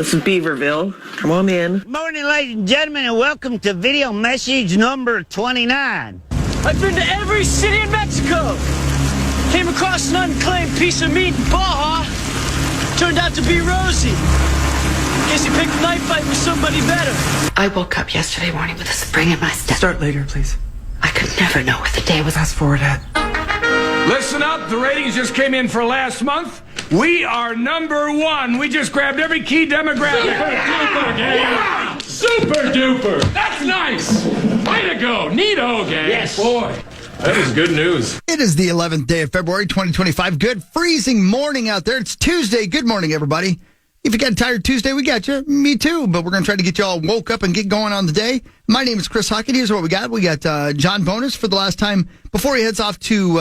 This is Beaverville. Come on in. Morning, ladies and gentlemen, and welcome to video message number 29. I've been to every city in Mexico. Came across an unclaimed piece of meat in Baja. Turned out to be Rosie. Guess he picked a knife fight with somebody better. I woke up yesterday morning with a spring in my step. Start later, please. I could never know what the day was. Fast forward ahead. Listen up, the ratings just came in for last month. We are number one. We just grabbed every key demographic. Super duper. That's nice. Way to go. Neato, gang. Yes. Boy, that is good news. It is the 11th day of February, 2025. Good freezing morning out there. It's Tuesday. Good morning, everybody. If you got a tired Tuesday, we got you. Me too. But we're going to try to get you all woke up and get going on the day. My name is Chris Hockett. Here's what we got. We got John Bonies for the last time before he heads off to,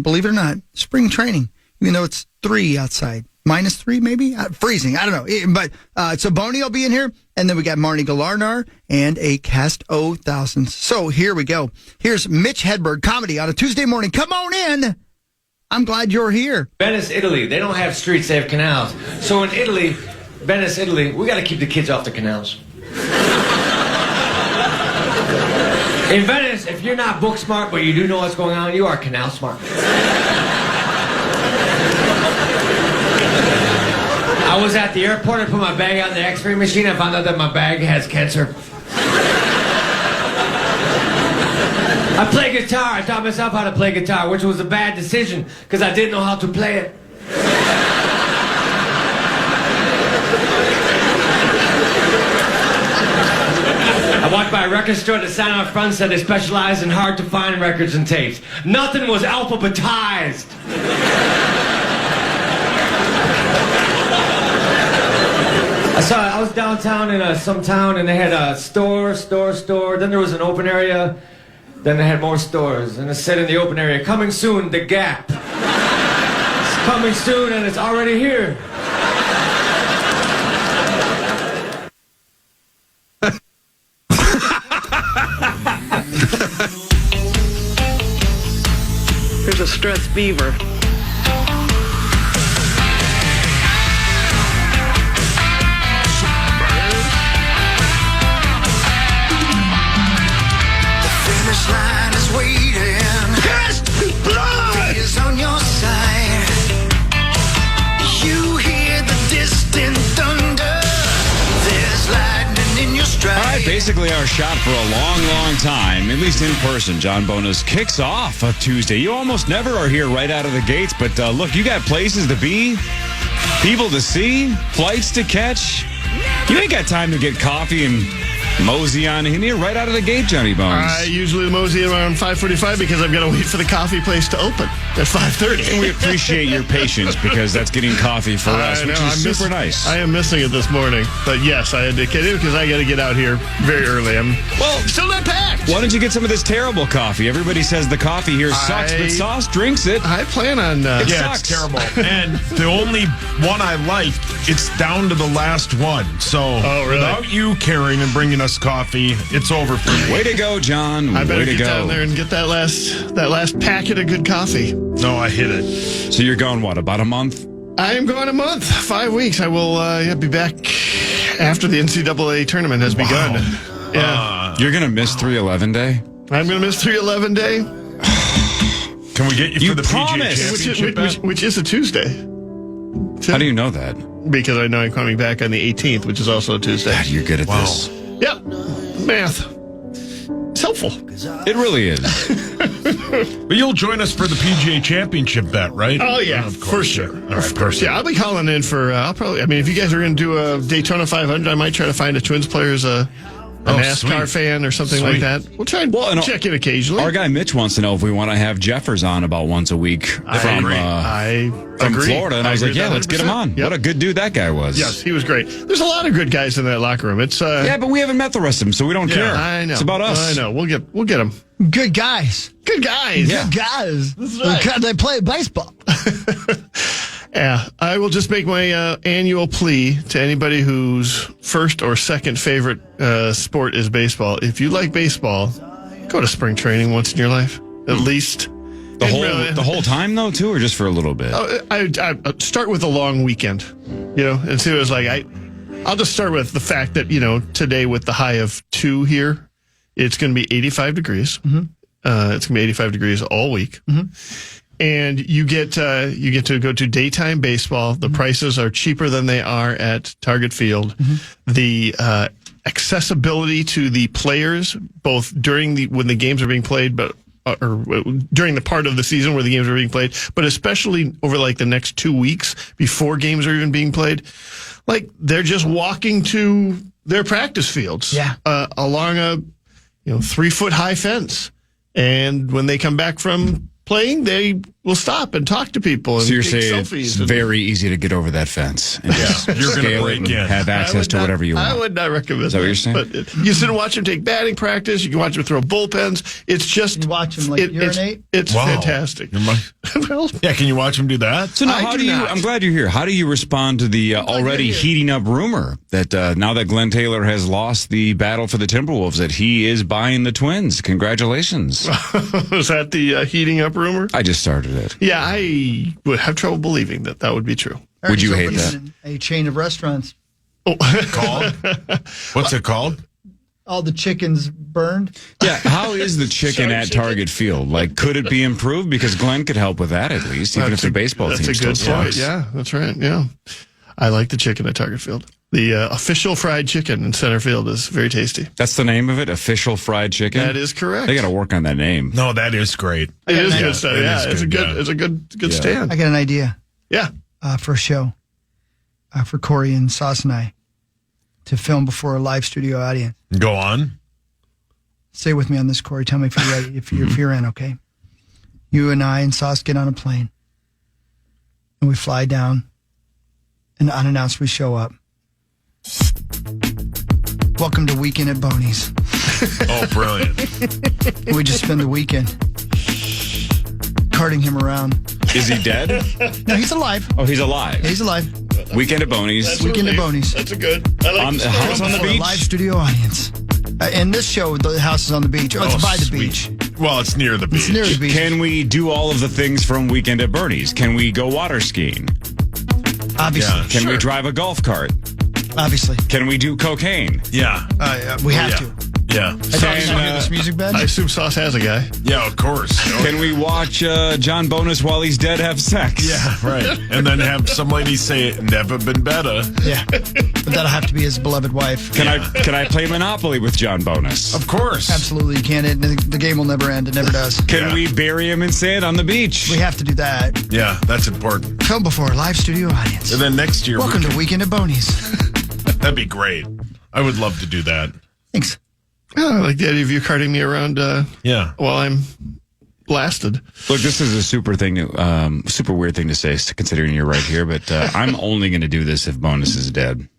believe it or not, spring training. Even though it's 3 outside. -3, maybe? Freezing. I don't know. But so Boney will be in here. And then we got Marnie Galarnar and a cast of thousands. So here we go. Here's Mitch Hedberg, comedy on a Tuesday morning. Come on in. I'm glad you're here. Venice, Italy. They don't have streets, they have canals. So in Italy, Venice, Italy, we got to keep the kids off the canals. In Venice, if you're not book smart, but you do know what's going on, you are canal smart. I was at the airport, I put my bag out in the x-ray machine, I found out that my bag has cancer. I play guitar. I taught myself how to play guitar, which was a bad decision because I didn't know how to play it. I walked by a record store. The sign out front said they specialize in hard-to-find records and tapes. Nothing was alphabetized. I was downtown in some town, and they had a store. Then there was an open area. Then they had more stores, and it said in the open area, coming soon, The Gap. It's coming soon, and it's already here. Here's a stressed beaver. Line is waiting. Yes, blood is on your side. You hear the distant thunder. There's lightning in your stride. All right, basically our shot for a long time, at least in person. John Bonies kicks off a Tuesday. You almost never are here right out of the gates, but look, you got places to be, people to see, flights to catch. You ain't got time to get coffee and mosey on in here right out of the gate, Johnny Bones. I usually mosey around 5:45 because I've got to wait for the coffee place to open at 5:30. And we appreciate your patience because that's getting coffee for us, which is super nice. I am missing it this morning. But yes, I had to get it because I got to get out here very early. I'm still not packed. Why don't you get some of this terrible coffee? Everybody says the coffee here sucks, but Sauce drinks it. I plan on... it yeah, sucks. It's terrible. And the only one I like, it's down to the last one. So without you carrying and bringing us coffee, it's over for me. Way to go, John. I better Way to get go. down there and get that last packet of good coffee. No, I hit it. So you're gone, what, about a month? I am gone a month, 5 weeks. I will be back after the NCAA tournament has begun. Yeah. You're going to miss 311 Day? I'm going to miss 311 Day. Can we get you for the PGA Championship? Which is a Tuesday. How do you know that? Because I know I'm coming back on the 18th, which is also a Tuesday. God, you're good at this. Yep. Math. It's helpful. It really is. But you'll join us for the PGA Championship bet, right? Oh, yeah, of course, for sure. All right, Of course, yeah. I'll be calling in for, if you guys are going to do a Daytona 500, I might try to find a Twins player as a NASCAR fan or something like that. We'll try and check in occasionally. Our guy Mitch wants to know if we want to have Jeffers on about once a week from Florida. And I was like, yeah, let's get him on. Yep. What a good dude that guy was. Yes, he was great. There's a lot of good guys in that locker room. It's yeah, but we haven't met the rest of them, so we don't care. I know. It's about us. I know. We'll get them. Good guys. Good guys. Yeah. Good guys. That's right. They play baseball. Yeah, I will just make my annual plea to anybody whose first or second favorite sport is baseball. If you like baseball, go to spring training once in your life, at least. The whole time, though, too, or just for a little bit? I start with a long weekend, and see what it's like. I'll just start with the fact that, today with the high of 2 here, it's going to be 85 degrees. Mm-hmm. It's going to be 85 degrees all week. Mm-hmm. And you get to go to daytime baseball. The prices are cheaper than they are at Target Field. Mm-hmm. The accessibility to the players, both during when the games are being played, or during the part of the season where the games are being played, but especially over like the next 2 weeks before games are even being played, like they're just walking to their practice fields, along a 3-foot high fence, and when they come back from playing, they will stop and talk to people and so you're take saying selfies. It's very easy to get over that fence and just you're going to break and in. have access to whatever you want. I would not recommend Is that what you're saying? But you sit and watch them take batting practice. You can watch them throw bullpens. It's just You watch them urinate? It's fantastic. Well, yeah, can you watch him do that? So now, I'm glad you're here. How do you respond to the already heating up rumor that now that Glenn Taylor has lost the battle for the Timberwolves, that he is buying the Twins? Congratulations. Was that the heating up rumor? I just started it. Yeah, I would have trouble believing that would be true. Would you hate He's that? opening A chain of restaurants. Oh. Called? What's it called? All the chickens burned. Yeah, how is the chicken at Target Field? Like, could it be improved? Because Glenn could help with that at least, even if the baseball team That's a good still point. sucks. Yeah, that's right. Yeah, I like the chicken at Target Field. The official fried chicken in center field is very tasty. That's the name of it? Official Fried Chicken? That is correct. They got to work on that name. No, that is great. It is good stuff. Yeah, it's good, a good stand. I got an idea. Yeah. For a show for Corey and Sauce and I to film before a live studio audience. Go on. Stay with me on this, Corey. Tell me if you're ready, if you're in, okay? You and I and Sauce get on a plane, and we fly down, and unannounced we show up. Welcome to Weekend at Bonies. Oh, brilliant. We just spend the weekend carting him around. Is he dead? No, he's alive. Oh, he's alive. He's alive. Weekend at Bonies. Weekend at Bonies. That's a good. I like The house on the For a beach? live studio audience. And this show, the house is on the beach. Oh, it's by the sweet. beach. Well, it's near the beach. It's near the beach. Can we do all of the things from Weekend at Bernie's? Can we go water skiing? Obviously. Yeah. Can we drive a golf cart? Obviously. Can we do cocaine? Yeah. We have yeah. to. Yeah. I thought you hear this music bed. I assume Sauce has a guy. Yeah, of course. Can we watch John Bonus while he's dead have sex? Yeah, right. And then have some lady say, never been better. Yeah. But that'll have to be his beloved wife. Can I play Monopoly with John Bonus? Of course. Absolutely, you can't. The game will never end. It never does. Can we bury him in sand on the beach? We have to do that. Yeah, that's important. Film before a live studio audience. And then next year, Welcome to Weekend at Bonies. that'd be great. I would love to do that. Thanks. Oh, I like the idea of you carting me around while I'm blasted. Look, this is a super weird thing to say, considering you're right here, but I'm only going to do this if Bonus is dead.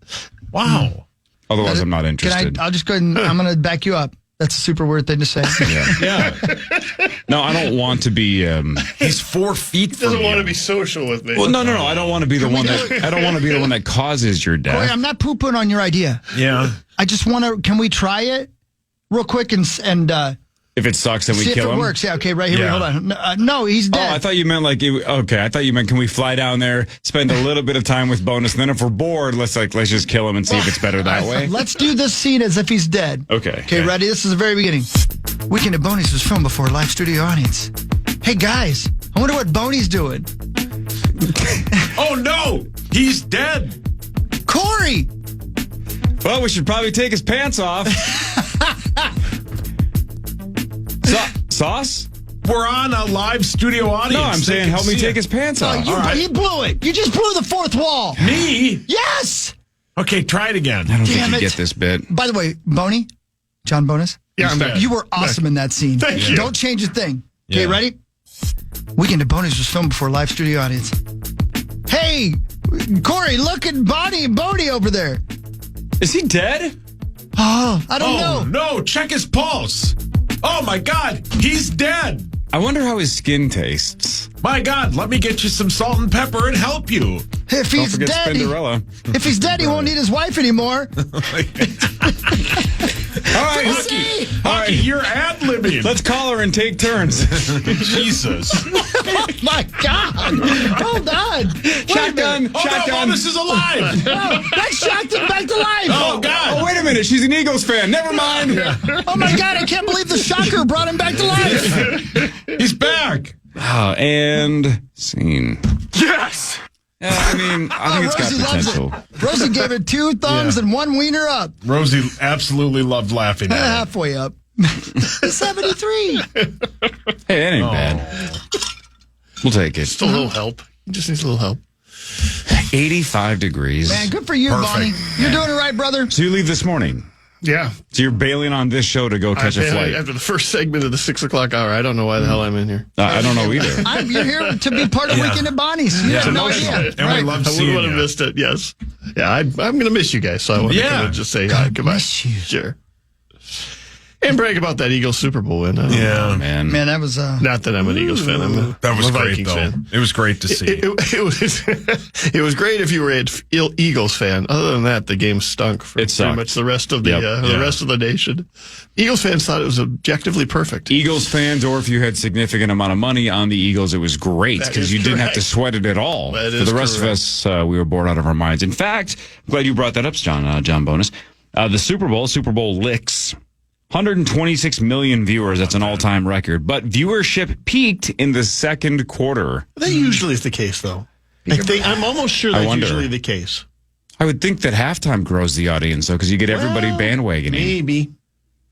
Wow. Otherwise, I'm not interested. I'll just go ahead and I'm going to back you up. That's a super weird thing to say. Yeah. No, I don't want to be. He's 4 feet He from doesn't want you. to be social with me. Well, no. I don't want to be the one that. I don't want to be the one that causes your death. Corey, I'm not poo-pooing on your idea. Yeah. I just want to. Can we try it real quick and if it sucks, then we see kill if it him. works? Yeah. Okay. Right here. Yeah. Hold on. No, he's dead. Oh, I thought you meant like. Okay, I thought you meant can we fly down there, spend a little bit of time with Bonus, and then if we're bored, let's just kill him and see if it's better that way. Let's do this scene as if he's dead. Okay. Okay, ready? This is the very beginning. Weekend at Bonies was filmed before a live studio audience. Hey, guys, I wonder what Boney's doing. Oh, no. He's dead. Corey! Well, we should probably take his pants off. Sauce? We're on a live studio audience. No, I'm They saying can help me see take it. his pants off. You blew it. You just blew the fourth wall. Me? Yes! Okay, try it again. I don't Damn think you it. get this bit. By the way, Boney, John Bonus, Yeah, I'm back. you were awesome in that scene. Thank you. Don't change a thing. Okay, Yeah. ready? Weekend at Bonies was filmed before a live studio audience. Hey, Corey, look at Boney over there. Is he dead? Oh, I don't know. No, check his pulse. Oh, my God. He's dead. I wonder how his skin tastes. My God, let me get you some salt and pepper and help you. If Don't he's forget dead, Spinderella. if he's dead, he won't need his wife anymore. All right, Hockey, you're ad-libbing. let's call her and take turns. Jesus. Oh my God! Hold on. Wait a Shotgun. minute. Oh, no, Shotgun. Bonus is alive. Oh, let's shotgun back to to life. Oh, God. Oh, wait a minute. She's an Eagles fan. Never mind. Oh, my God. I can't believe the shocker brought him back to life. He's back. And scene. Yes. Yeah, I mean, I think it's Rosie got loves potential. it. Rosie gave it 2 thumbs and 1 wiener up. Rosie absolutely loved laughing at it. Halfway up. 73. Hey, that ain't bad. We'll take it. Just a little help. He just needs a little help. 85 degrees. Man, good for you, Bonnie. You're doing it right, brother. So you leave this morning. Yeah. So you're bailing on this show to go catch a flight. After the first segment of the 6 o'clock hour, I don't know why the hell I'm in here. I don't know either. You're here to be part of Weekend at Bonnie's. You have no idea. And we love I seeing would have you. missed it, yes. Yeah, I'm going to miss you guys, so I want to kind of just say hi, goodbye. Miss you. Sure. And brag about that Eagles Super Bowl win. Yeah. Man. Man, that was... Not that I'm an Eagles fan. That was I'm a great, Vikings though. fan. It was great to see. It was great if you were an Eagles fan. Other than that, the game stunk for It pretty sucked. much the rest of the rest of the nation. Eagles fans thought it was objectively perfect. Eagles fans, or if you had significant amount of money on the Eagles, it was great That because is you didn't have to correct. sweat it at all. That For is the rest correct. of us, we were bored out of our minds. In fact, I'm glad you brought that up, John Bonus. The Super Bowl licks. 126 million viewers. That's an all-time record. But viewership peaked in the second quarter. That usually is the case, though. I'm almost sure I that's wonder. usually the case. I would think that halftime grows the audience, though, because you get everybody bandwagoning. Maybe.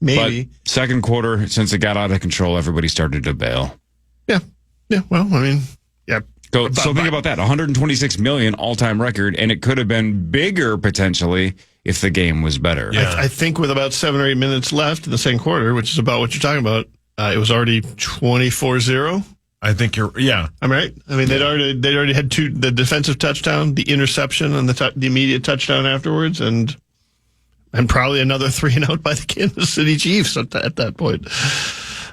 But second quarter, since it got out of control, everybody started to bail. Yeah. Yeah. Well, I mean, yeah. So think about that. 126 million all-time record, and it could have been bigger potentially if the game was better. Yeah. I think with about 7 or 8 minutes left in the second quarter, which is about what you're talking about, it was already 24-0. I think you're, I'm right. I mean, they'd already had the defensive touchdown, the interception, and the immediate touchdown afterwards, and probably another 3-and-out by the Kansas City Chiefs at that point.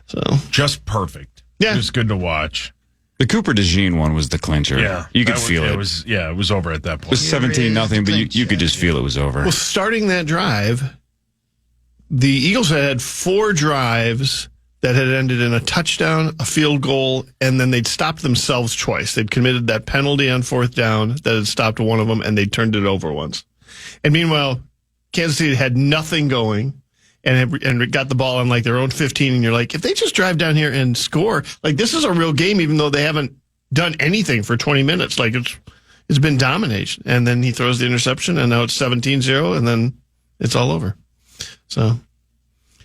So just perfect. Yeah. It was good to watch. The Cooper DeJean one was the clincher. Yeah. You could feel it. It was over at that It point. was 17-0, but you could just feel it was over. Well, starting that drive, the Eagles had 4 drives that had ended in a touchdown, a field goal, and then they'd stopped themselves twice. They'd committed that penalty on 4th down that had stopped one of them, and they turned it over once. And meanwhile, Kansas City had nothing going and got the ball on like their own 15, and you're like, if they just drive down here and score, like this is a real game, even though they haven't done anything for 20 minutes. Like it's been domination. And then he throws the interception, and now it's 17-0, and then it's all over. So,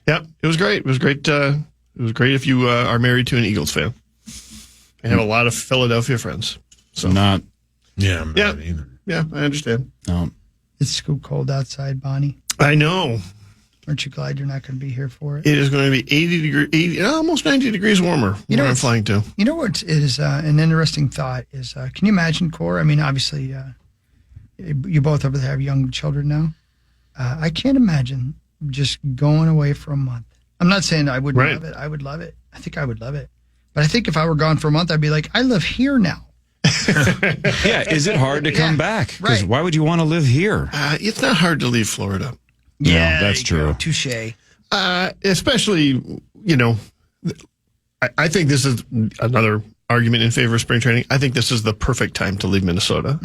yeah, it was great. It was great. It was great if you are married to an Eagles fan and have a lot of Philadelphia friends. So Not. Yeah, I'm Yeah. not either. Yeah, I understand. No. It's so cold outside, Bonnie. I know. Aren't you glad you're not going to be here for it? It is going to be almost 90 degrees warmer where I'm what's- flying to. You know what is an interesting thought is, can you imagine, Cora? I mean, obviously, you both over there have young children now. I can't imagine just going away for a month. I'm not saying I wouldn't love it. I would love it. I think I would love it. But I think if I were gone for a month, I'd be like, I live here now. Yeah, is it hard to come back? Because why would you want to live here? It's not hard to leave Florida. Yeah, that's true. Touche. Especially, I think this is another argument in favor of spring training. I think this is the perfect time to leave Minnesota.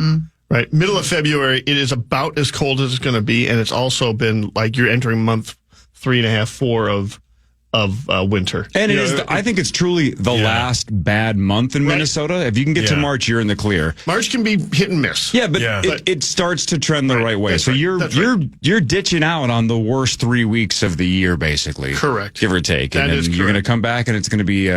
Right? Middle of February, it is about as cold as it's going to be, and it's also been like you're entering month 3.5, 4 of winter. And I think it's truly the last bad month in Minnesota. If you can get to March, you're in the clear. March can be hit and miss. Yeah, but it starts to trend the right way. That's So right. you're ditching out on the worst 3 weeks of the year, basically. Correct. Give or take. That And then is you're going to correct. come back and it's going to be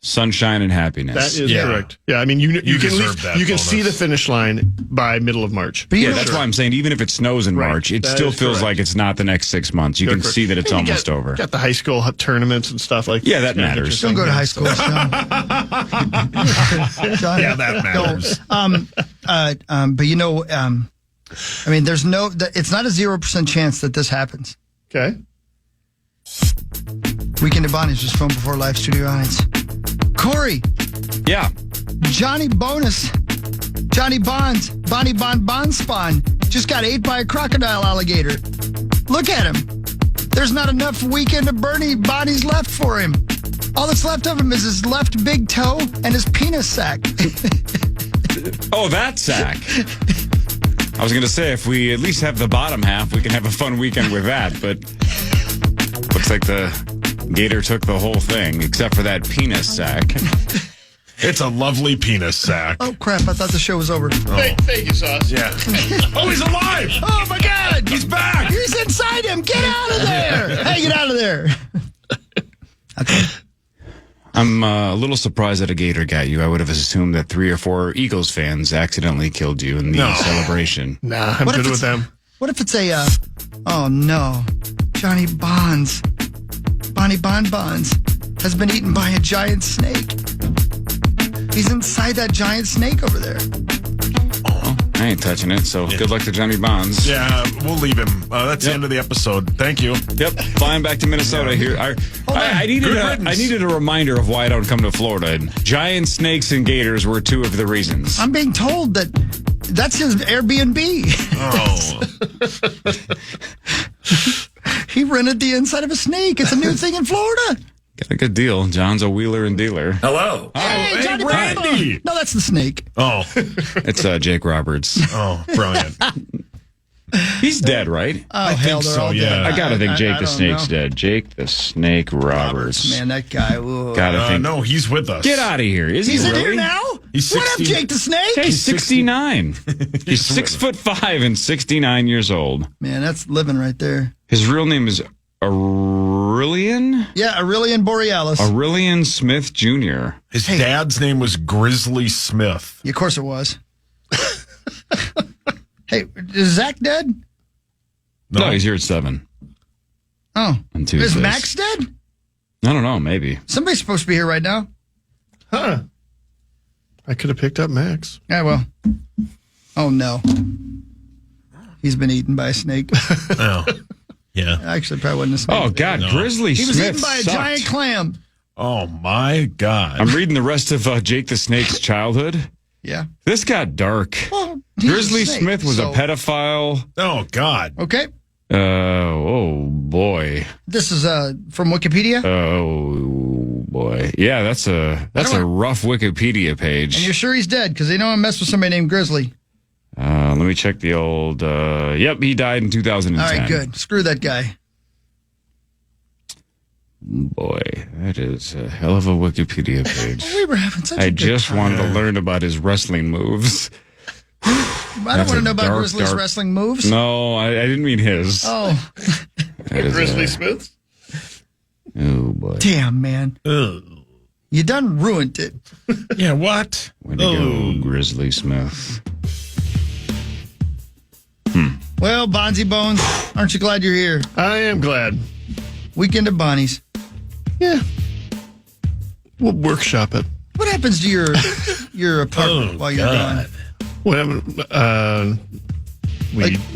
sunshine and happiness. That is correct. Yeah, I mean, you can deserve that you can bonus. see the finish line by middle of March. Yeah, that's why I'm saying even if it snows in March, it That still is feels correct. like it's not the next 6 months. You You're can correct. see that it's And you almost over. Got the high school tournaments and stuff like Yeah, that matters. Don't go to high school, Sean. Sean, Yeah, that matters. But I mean, it's not a 0% chance that this happens. Okay. Weekend at Bonnie's just phone before live studio audience. Corey, Yeah. Johnny Bonus, Johnny Bonds, Bonnie Spawn just got ate by a crocodile alligator. Look at him. There's not enough Weekend at Bonnie's left for him. All that's left of him is his left big toe and his penis sack. Oh, that sack. I was going to say, if we at least have the bottom half, we can have a fun weekend with that. But looks like the gator took the whole thing, except for that penis sack. It's a lovely penis sack. Oh, crap. I thought the show was over. Thank you, Sauce. Yeah. Oh, he's alive! Oh, my God. He's back! He's inside him. Get out of there. Hey, get out of there. Okay. I'm a little surprised that a gator got you. I would have assumed that 3 or 4 Eagles fans accidentally killed you in the celebration. Nah, I'm good with them. What if it's oh, no. Johnny Bonds. Bonnie Bonbons has been eaten by a giant snake. He's inside that giant snake over there. Oh, I ain't touching it, so good luck to Johnny Bonds. Yeah, we'll leave him. That's the end of the episode. Thank you. Yep, flying back to Minnesota here. I needed a reminder of why I don't come to Florida. Giant snakes and gators were 2 of the reasons. I'm being told that that's his Airbnb. Oh. He rented the inside of a snake. It's a new thing in Florida. Got a good deal. John's a wheeler and dealer. Hello. Hey, Johnny Randy. No, that's the snake. Oh. It's Jake Roberts. Oh, brilliant. He's dead, right? Oh, I hell, think they're so, all yeah. dead. I gotta think Jake I the don't Snake's know. dead. Jake the Snake Roberts. Man, that guy. Ooh. Gotta think. No, he's with us. Get out of here. Is He's he in really? here now? He's What up, 60. Jake the Snake? Hey, he's 69. He's with 6'5" and 69 years old. Man, that's living right there. His real name is Aurelian? Yeah, Aurelian Borealis. Aurelian Smith Jr. His dad's name was Grizzly Smith. Yeah, of course it was. Hey, is Zach dead? No, he's here at 7 Oh. on Tuesdays. Is Max dead? I don't know, maybe. Somebody's supposed to be here right now. Huh. I could have picked up Max. Yeah, well. Oh, no. He's been eaten by a snake. Oh. Yeah. Actually, probably wasn't a snake. Oh, God, Grizzly He was Smith eaten by a sucked. giant clam. Oh, my God. I'm reading the rest of Jake the Snake's childhood. Yeah. This got dark. Well, he's Grizzly a snake, Smith was so- a pedophile. Oh, God. Okay. Oh, boy. This is from Wikipedia. Oh, boy. Yeah, that's a rough Wikipedia page. And you're sure he's dead? Because they know I messed with somebody named Grizzly. Let me check the old... yep, he died in 2010. All right, good. Screw that guy. Boy, that is a hell of a Wikipedia page. We were having such a I good just time. wanted to learn about his wrestling moves. I don't That's want to a know about dark, Grizzly's dark- wrestling moves. No, I didn't mean his. Oh. That is Grizzly a- Smith? Oh, boy. Damn, man. Ugh. You done ruined it. Yeah, what? Way to go, Grizzly Smith. Well, Bonzi Bones, aren't you glad you're here? I am glad. Weekend at Bonnie's. Yeah. We'll workshop it. What happens to your apartment while you're gone? What happened?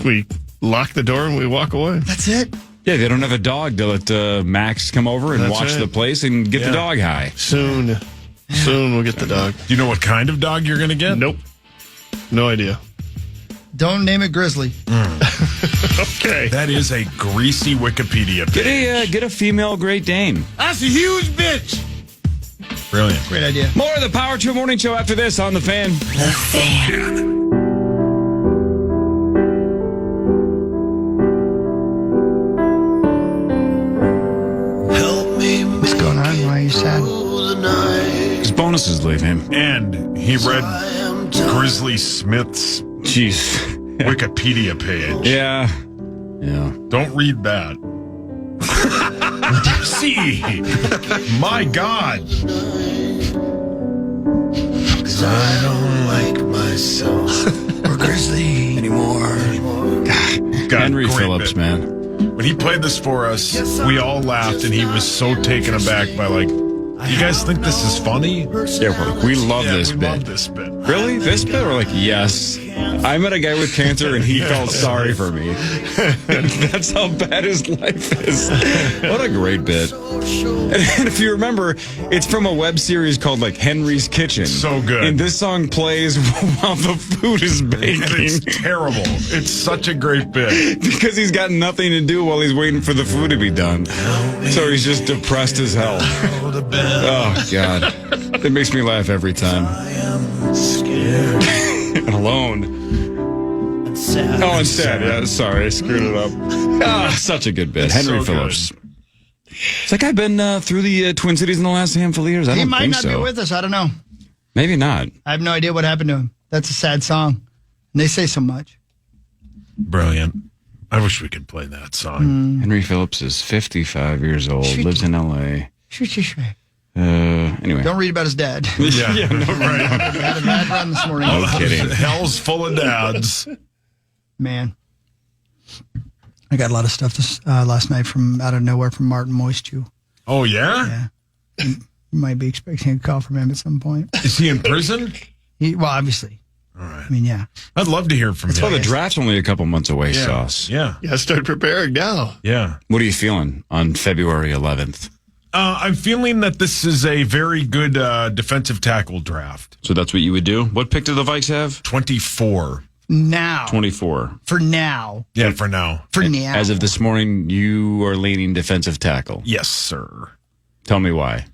We lock the door and we walk away. That's it? Yeah, they don't have a dog to let Max come over and That's watch right. the place and get the dog high. Soon we'll get the dog. Do you know what kind of dog you're going to get? Nope. No idea. Don't name it Grizzly. Okay. That is a greasy Wikipedia page. Get a female Great Dane. That's a huge bitch. Brilliant. Great idea. More of the Power Trip Morning Show after this on The Fan. What's going on? Why are you sad? His bonus is leaving. And he read Grizzly Smith's Jeez. Wikipedia page. Yeah. Yeah. Don't read that. See, my God. Cause I don't like myself Or Grizzly anymore. God, Henry great Phillips, bit. man. When he played this for us, we all laughed, and he was so taken aback by you guys think this is funny? Yeah, we love this we bit. love this bit. Really? This bit? We're like, yes. I met a guy with cancer and he felt sorry for me. That's how bad his life is. What a great bit. And if you remember, it's from a web series called Henry's Kitchen. So good. And this song plays while the food is baking. And it's terrible. It's such a great bit. Because he's got nothing to do while he's waiting for the food to be done. So he's just depressed as hell. Oh, God. It makes me laugh every time. And alone. sad. Oh, instead, yeah. Sorry, I screwed it up. Such a good bit. It's Henry so Phillips. Has that guy been through the Twin Cities in the last handful of years? I He don't might think not so. be with us. I don't know. Maybe not. I have no idea what happened to him. That's a sad song. And they say so much. Brilliant. I wish we could play that song. Henry Phillips is 55 years old, lives in L.A. Anyway. Don't read about his dad. Yeah, no, right. Had a bad run this morning. No kidding. Hell's full of dads. Man. I got a lot of stuff this last night from out of nowhere from Martin Moistu. Oh, yeah? Yeah. You might be expecting a call from him at some point. Is he in prison? Well, obviously. All right. I mean, yeah. I'd love to hear from him. Well, the draft's only a couple months away, Sauce. Yeah. Yeah, start preparing now. Yeah. What are you feeling on February 11th? I'm feeling that this is a very good defensive tackle draft. So that's what you would do? What pick do the Vikes have? 24. Now. 24. For now. Yeah, for now. For now. As of this morning, you are leaning defensive tackle. Yes, sir. Tell me why.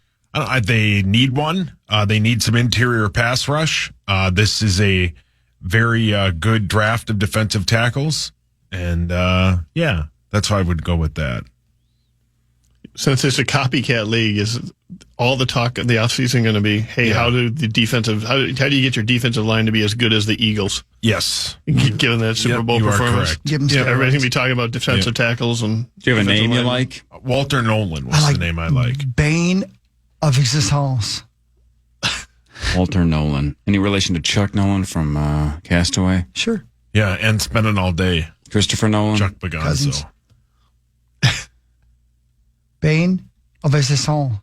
They need one. They need some interior pass rush. This is a very good draft of defensive tackles. And, yeah, that's why I would go with that. Since it's a copycat league, is all the talk of the offseason going to be, hey, how do you get your defensive line to be as good as the Eagles? Yes. Given that Super Bowl you are performance. correct. Give him Everybody's going to be talking about defensive tackles. And do you have a name you line. like? Walter Nolan was the name I like. Bane of existence. Walter Nolan. Any relation to Chuck Nolan from Castaway? Sure. Yeah, and Spending All Day. Christopher Nolan? Chuck Pagazzo. Cousins. Bane of existence.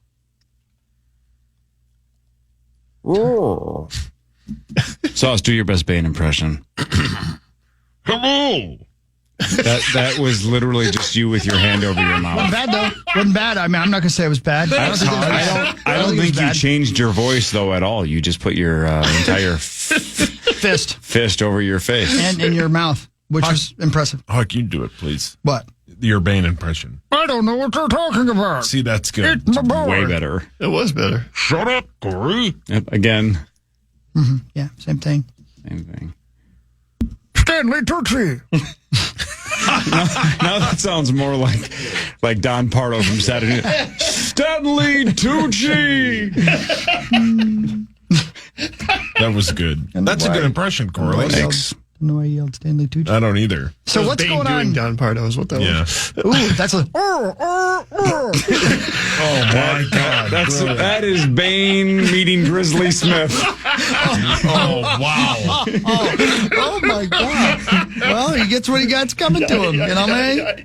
Sauce, do your best Bane impression. Hello. That was literally just you with your hand over your mouth. Wasn't bad, though. Wasn't bad. I mean, I'm not going to say it was bad. I don't think you changed your voice, though, at all. You just put your entire fist over your face. And in your mouth, which was impressive. Huck, you do it, please. What? Your Bane impression. I don't know what you're talking about. See, that's good. It's my boy. Way better. It was better. Shut up, Corey. Yep, again. Mm-hmm. Yeah, same thing. Same thing. Stanley Tucci. Now that sounds more like Don Pardo from Saturday Night. Stanley Tucci. That was good. That's a good impression, Corey. Thanks. I don't know why you yelled Stanley Tucci. I don't either. So what's Bane going doing on? Don Pardo is what that was. Ooh, that's a. Oh, my God. That is Bane meeting Grizzly Smith. Oh, wow. Oh my God. Well, he gets what he got's coming to him. You know what I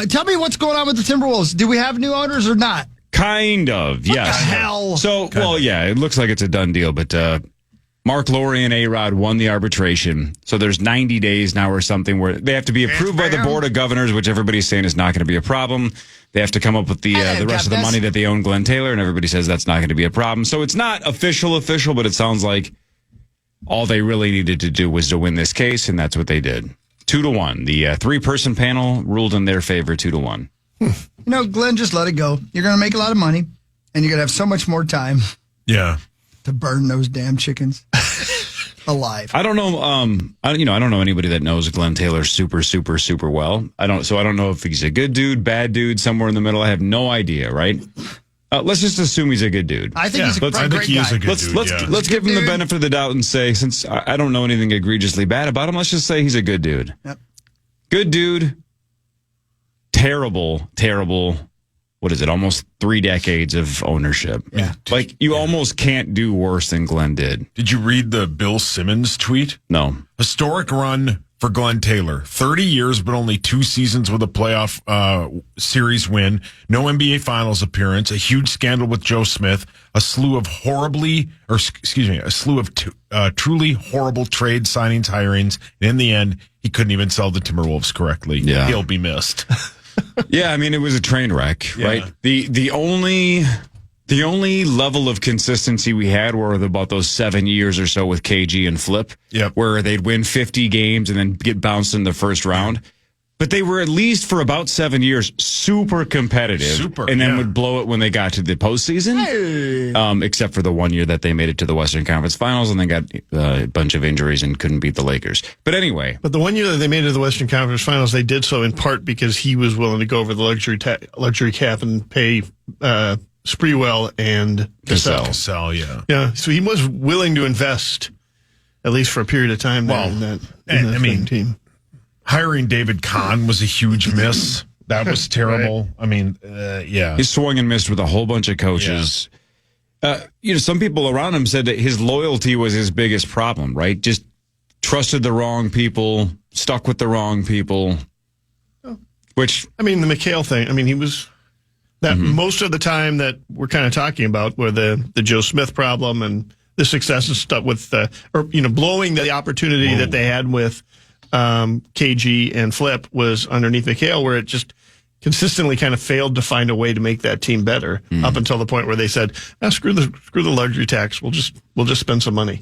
mean? Tell me what's going on with the Timberwolves. Do we have new owners or not? Kind of, yes. What the hell? So, well, yeah, it looks like it's a done deal, but Mark Lowry and A-Rod won the arbitration. So there's 90 days now or something where they have to be approved by the Board of Governors, which everybody's saying is not going to be a problem. They have to come up with the rest of the money that they own Glenn Taylor, and everybody says that's not going to be a problem. So it's not official, but it sounds like all they really needed to do was to win this case, and that's what they did. 2-1. The three-person panel ruled in their favor 2-1. You know, Glenn, just let it go. You're going to make a lot of money, and you're going to have so much more time. Yeah. To burn those damn chickens alive. I don't know. I don't know anybody that knows Glenn Taylor super well. I don't know if he's a good dude, bad dude, somewhere in the middle. I have no idea. Right? Let's just assume he's a good dude. I think he's a great guy. Let's give him the benefit of the doubt and say, since I don't know anything egregiously bad about him, let's just say he's a good dude. Yep. Good dude. Terrible. What is it? Almost 3 decades of ownership. Yeah. Like, you almost can't do worse than Glenn did. Did you read the Bill Simmons tweet? No. Historic run for Glenn Taylor. 30 years, but only 2 seasons with a playoff series win. No NBA Finals appearance. A huge scandal with Joe Smith. A slew of truly horrible trade signings, hirings. And in the end, he couldn't even sell the Timberwolves correctly. Yeah. He'll be missed. Yeah, I mean, it was a train wreck, right? The only level of consistency we had were about those 7 years or so with KG and Flip, where they'd win 50 games and then get bounced in the first round. But they were at least for about 7 years super competitive, and then would blow it when they got to the postseason. Except for the 1 year that they made it to the Western Conference Finals, and they got a bunch of injuries and couldn't beat the Lakers. But anyway, but the 1 year that they made it to the Western Conference Finals, they did so in part because he was willing to go over the luxury cap and pay Sprewell and Cassell, yeah. Yeah, so he was willing to invest at least for a period of time there in that team. Hiring David Kahn was a huge miss. That was terrible. Right. I mean, yeah. He swung and missed with a whole bunch of coaches. Yeah. Some people around him said that his loyalty was his biggest problem, right? Just trusted the wrong people, stuck with the wrong people. Which, I mean, the McHale thing, I mean, he was that most of the time that we're kind of talking about where the Joe Smith problem and the success and stuff with, blowing the opportunity that they had with KG and Flip was underneath McHale, where it just consistently kind of failed to find a way to make that team better up until the point where they said, screw the luxury tax. We'll just spend some money.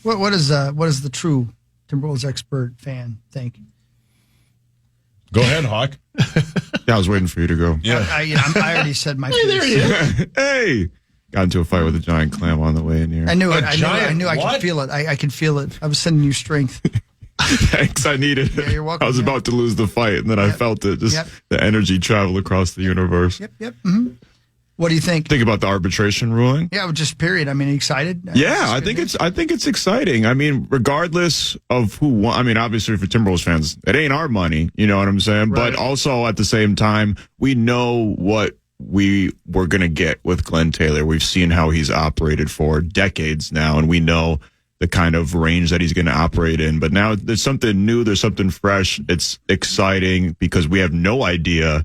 What does the true Timberwolves expert fan think? Go ahead, Hawk. Yeah, I was waiting for you to go. Yeah. I already said my piece. There he is. Hey! Got into a fight with a giant clam on the way in here. I knew it. I knew I could feel it. I could feel it. I was sending you strength. Thanks, I needed it. Yeah, you're welcome. I was about to lose the fight, and then I felt it. Just the energy travel across the universe. Yep. Mm-hmm. What do you think? Think about the arbitration ruling. Yeah, just period. I mean, excited? Yeah, I think it's exciting. I mean, regardless of who won. I mean, obviously for Timberwolves fans, it ain't our money. You know what I'm saying? Right. But also at the same time, we know what we were going to get with Glenn Taylor. We've seen how he's operated for decades now, and we know the kind of range that he's going to operate in. But now there's something new. There's something fresh. It's exciting because we have no idea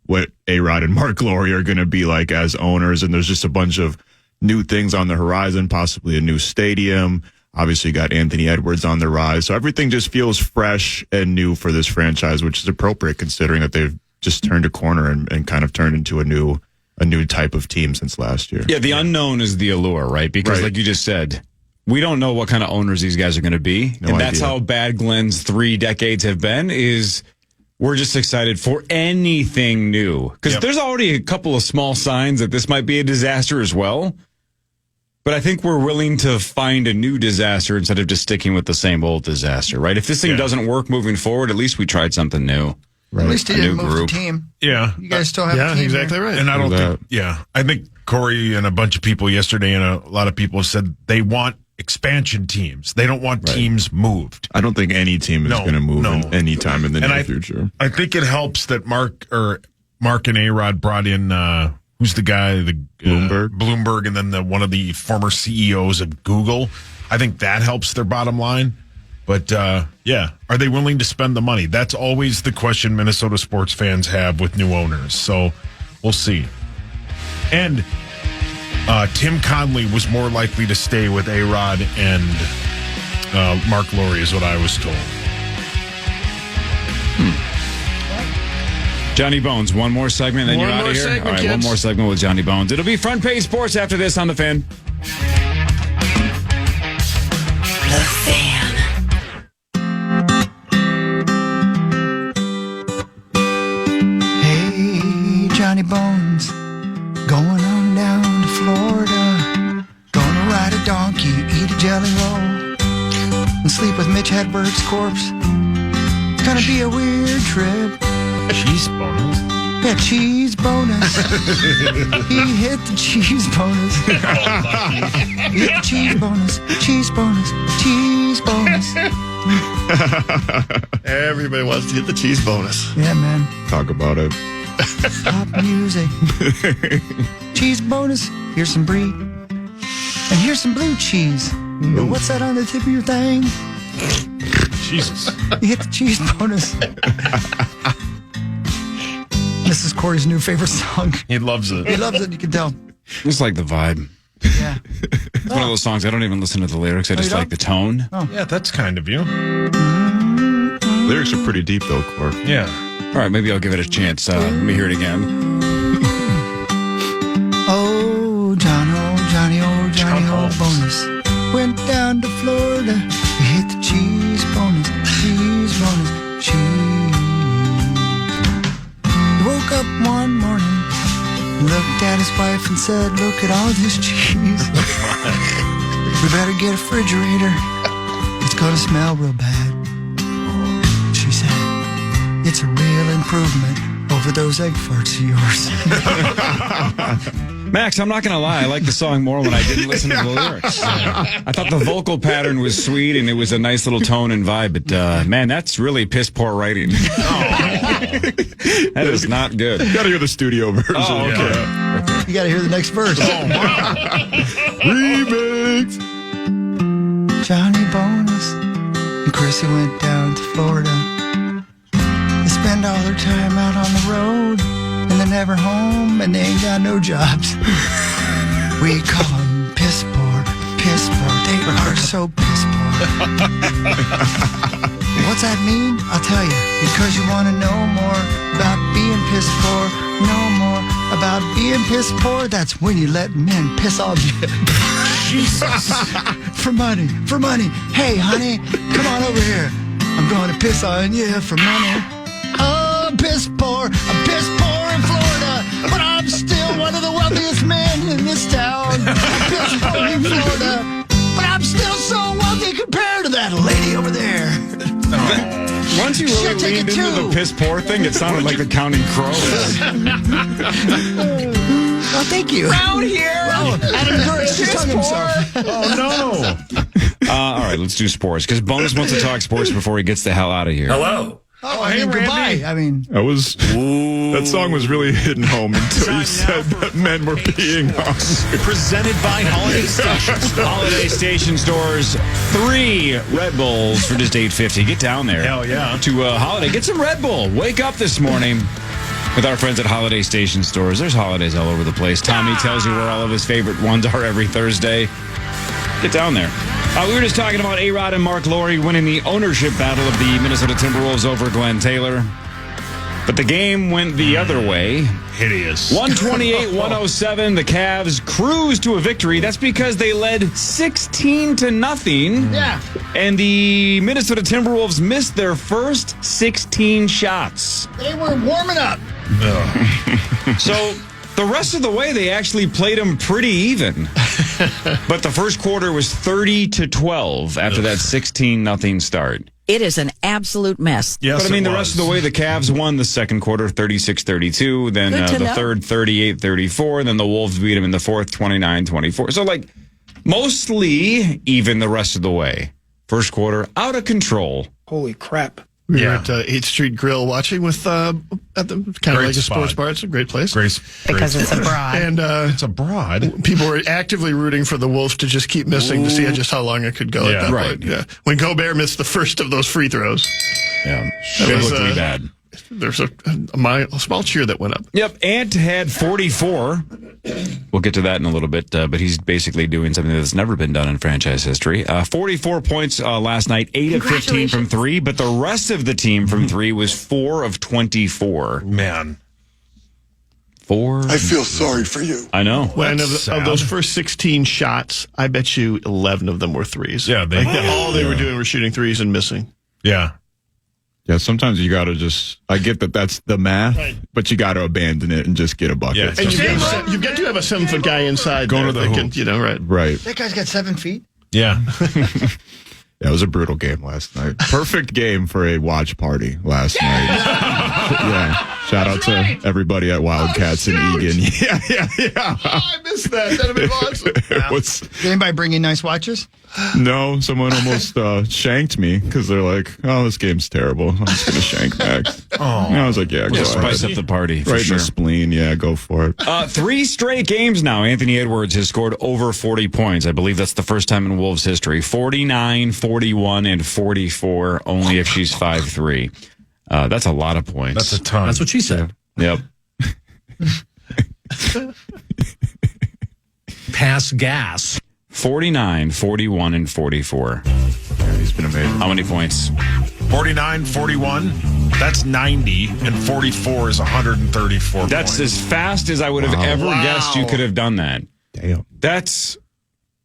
what A-Rod and Mark Laurie are going to be like as owners. And there's just a bunch of new things on the horizon, possibly a new stadium. Obviously, you got Anthony Edwards on the rise. So everything just feels fresh and new for this franchise, which is appropriate considering that they've just turned a corner and kind of turned into a new type of team since last year. Yeah, the unknown is the allure, right? Because like you just said, we don't know what kind of owners these guys are going to be. No and that's idea. how bad Glenn's 3 decades have been, is we're just excited for anything new. Because there's already a couple of small signs that this might be a disaster as well. But I think we're willing to find a new disaster instead of just sticking with the same old disaster, right? If this thing doesn't work moving forward, at least we tried something new. Right. At least he didn't move the team. Yeah. You guys still have a team. Exactly there. right. And I don't I think Corey and a bunch of people yesterday and a lot of people said they want expansion teams. They don't want teams moved. I don't think any team is going to move in any time in the near future. I think it helps that Mark and A-Rod brought in, who's the guy? Bloomberg, and then one of the former CEOs of Google. I think that helps their bottom line. But, are they willing to spend the money? That's always the question Minnesota sports fans have with new owners. So we'll see. And Tim Conley was more likely to stay with A-Rod and Mark Laurie is what I was told. Johnny Bones, one more segment, then you're out of here. All right, one more segment with Johnny Bones. It'll be Front Page Sports after this on The Fan. The Fan. Hey, Johnny Bones, going on down to Florida. Gonna ride a donkey, eat a jelly roll, and sleep with Mitch Hedberg's corpse. It's gonna be a weird trip. Cheese bonus? Yeah, cheese bonus. He hit the cheese bonus. He hit the cheese bonus. Cheese bonus. Cheese bonus. Everybody wants to get the cheese bonus. Yeah, man. Talk about it. Pop music. Cheese bonus. Here's some brie. And here's some blue cheese. What's that on the tip of your thing? Jesus. You hit the cheese bonus. This is Corey's new favorite song. He loves it. He loves it, you can tell. Just like the vibe. Yeah. It's one of those songs, I don't even listen to the lyrics. I just like the tone. Oh. Yeah, that's kind of you. Lyrics are pretty deep, though, Corey. Yeah. All right, maybe I'll give it a chance. Let me hear it again. Oh, Johnny, oh, bonus. Went down to Florida. He hit the cheese bonus. Cheese bonus. Cheese Looked at his wife and said, look at all this cheese. We better get a refrigerator. It's going to smell real bad. She said, it's a real improvement over those egg farts of yours. Max, I'm not going to lie. I like the song more when I didn't listen to the lyrics. I thought the vocal pattern was sweet and it was a nice little tone and vibe. But, man, that's really piss poor writing. That is not good. You got to hear the studio version. Oh, okay. Yeah. You got to hear the next verse. Remix. Johnny Bonus and Chrissy went down to Florida. They spend all their time out on the road. And they're never home, and they ain't got no jobs. We call them piss poor, piss poor. They are so piss poor. What's that mean? I'll tell you. Because you want to know more about being piss poor, know more about being piss poor. That's when you let men piss on you. Jesus. For money, for money. Hey, honey, come on over here. I'm going to piss on you for money. Oh, I'm piss poor. I'm piss poor in Florida, but I'm still one of the wealthiest men in this town. I'm piss poor in Florida, but I'm still so wealthy compared to that lady over there. Once you really leaned into the piss poor thing, it sounded like the Counting Crows. Oh, thank you. Round here. Oh, Adam Gertz just hung himself. Oh, no. All right, let's do sports, because Bonus wants to talk sports before he gets the hell out of here. Hello. Oh, I mean, goodbye. I mean, that song was really hitting home until you said that men were being hungry. Presented by Holiday Station. Holiday Station stores 3 Red Bulls for just $8.50. Get down there. Hell yeah. To Holiday. Get some Red Bull. Wake up this morning with our friends at Holiday Station stores. There's holidays all over the place. Tommy tells you where all of his favorite ones are every Thursday. Get down there. We were just talking about A-Rod and Mark Lowry winning the ownership battle of the Minnesota Timberwolves over Glenn Taylor. But the game went the other way. Hideous. 128-107. The Cavs cruised to a victory. That's because they led 16-0. yeah. And the Minnesota Timberwolves missed their first 16 shots. They were warming up. So the rest of the way, they actually played them pretty even. But the first quarter was 30-12 after that 16-0 start. It is an absolute mess. Yes, but I mean, the rest of the way, the Cavs won the second quarter 36-32, then the third 38-34, then the Wolves beat them in the fourth 29-24. So, like, mostly even the rest of the way. First quarter, out of control. Holy crap. We were at 8th Street Grill watching with at the kind of like a sports bar. It's a great place. Because it's abroad. And it's abroad. People were actively rooting for the Wolves to just keep missing to see just how long it could go at that point. Yeah. When Gobert missed the first of those free throws. Yeah. Biblically bad. There's a small cheer that went up. Yep. Ant had 44. We'll get to that in a little bit, but he's basically doing something that's never been done in franchise history. 44 points last night, 8 of 15 from 3, but the rest of the team from 3 was 4 of 24. Man. 4. I feel sorry for you. I know. Well, of those first 16 shots, I bet you 11 of them were threes. Yeah. All they were doing was shooting threes and missing. Yeah. Yeah, sometimes you got to I get that that's the math, but you got to abandon it and just get a bucket. Yeah, and you've got to have a 7-foot guy inside. Going to the hoop. Right. That guy's got 7 feet. Yeah. Yeah, it was a brutal game last night. Perfect game for a watch party last night. Yeah. Shout out to everybody at Wildcats in Egan. Yeah. Oh, I missed that. That'd have been awesome. Did anybody bring in nice watches? No, someone almost shanked me because they're like, "Oh, this game's terrible. I'm just gonna shank Max." And I was like, "Yeah, go spice up the party, for right sure. in the spleen. Yeah, go for it." 3 straight games now. Anthony Edwards has scored over 40 points. I believe that's the first time in Wolves history. 49, 41, and 44. Only if she's 5'3". That's a lot of points. That's a ton. That's what she said. Yep. Pass gas. 49, 41, and 44. Yeah, he's been amazing. How many points? 49, 41. That's 90, and 44 is 134 That's points. as fast as I would have ever guessed you could have done that. Damn.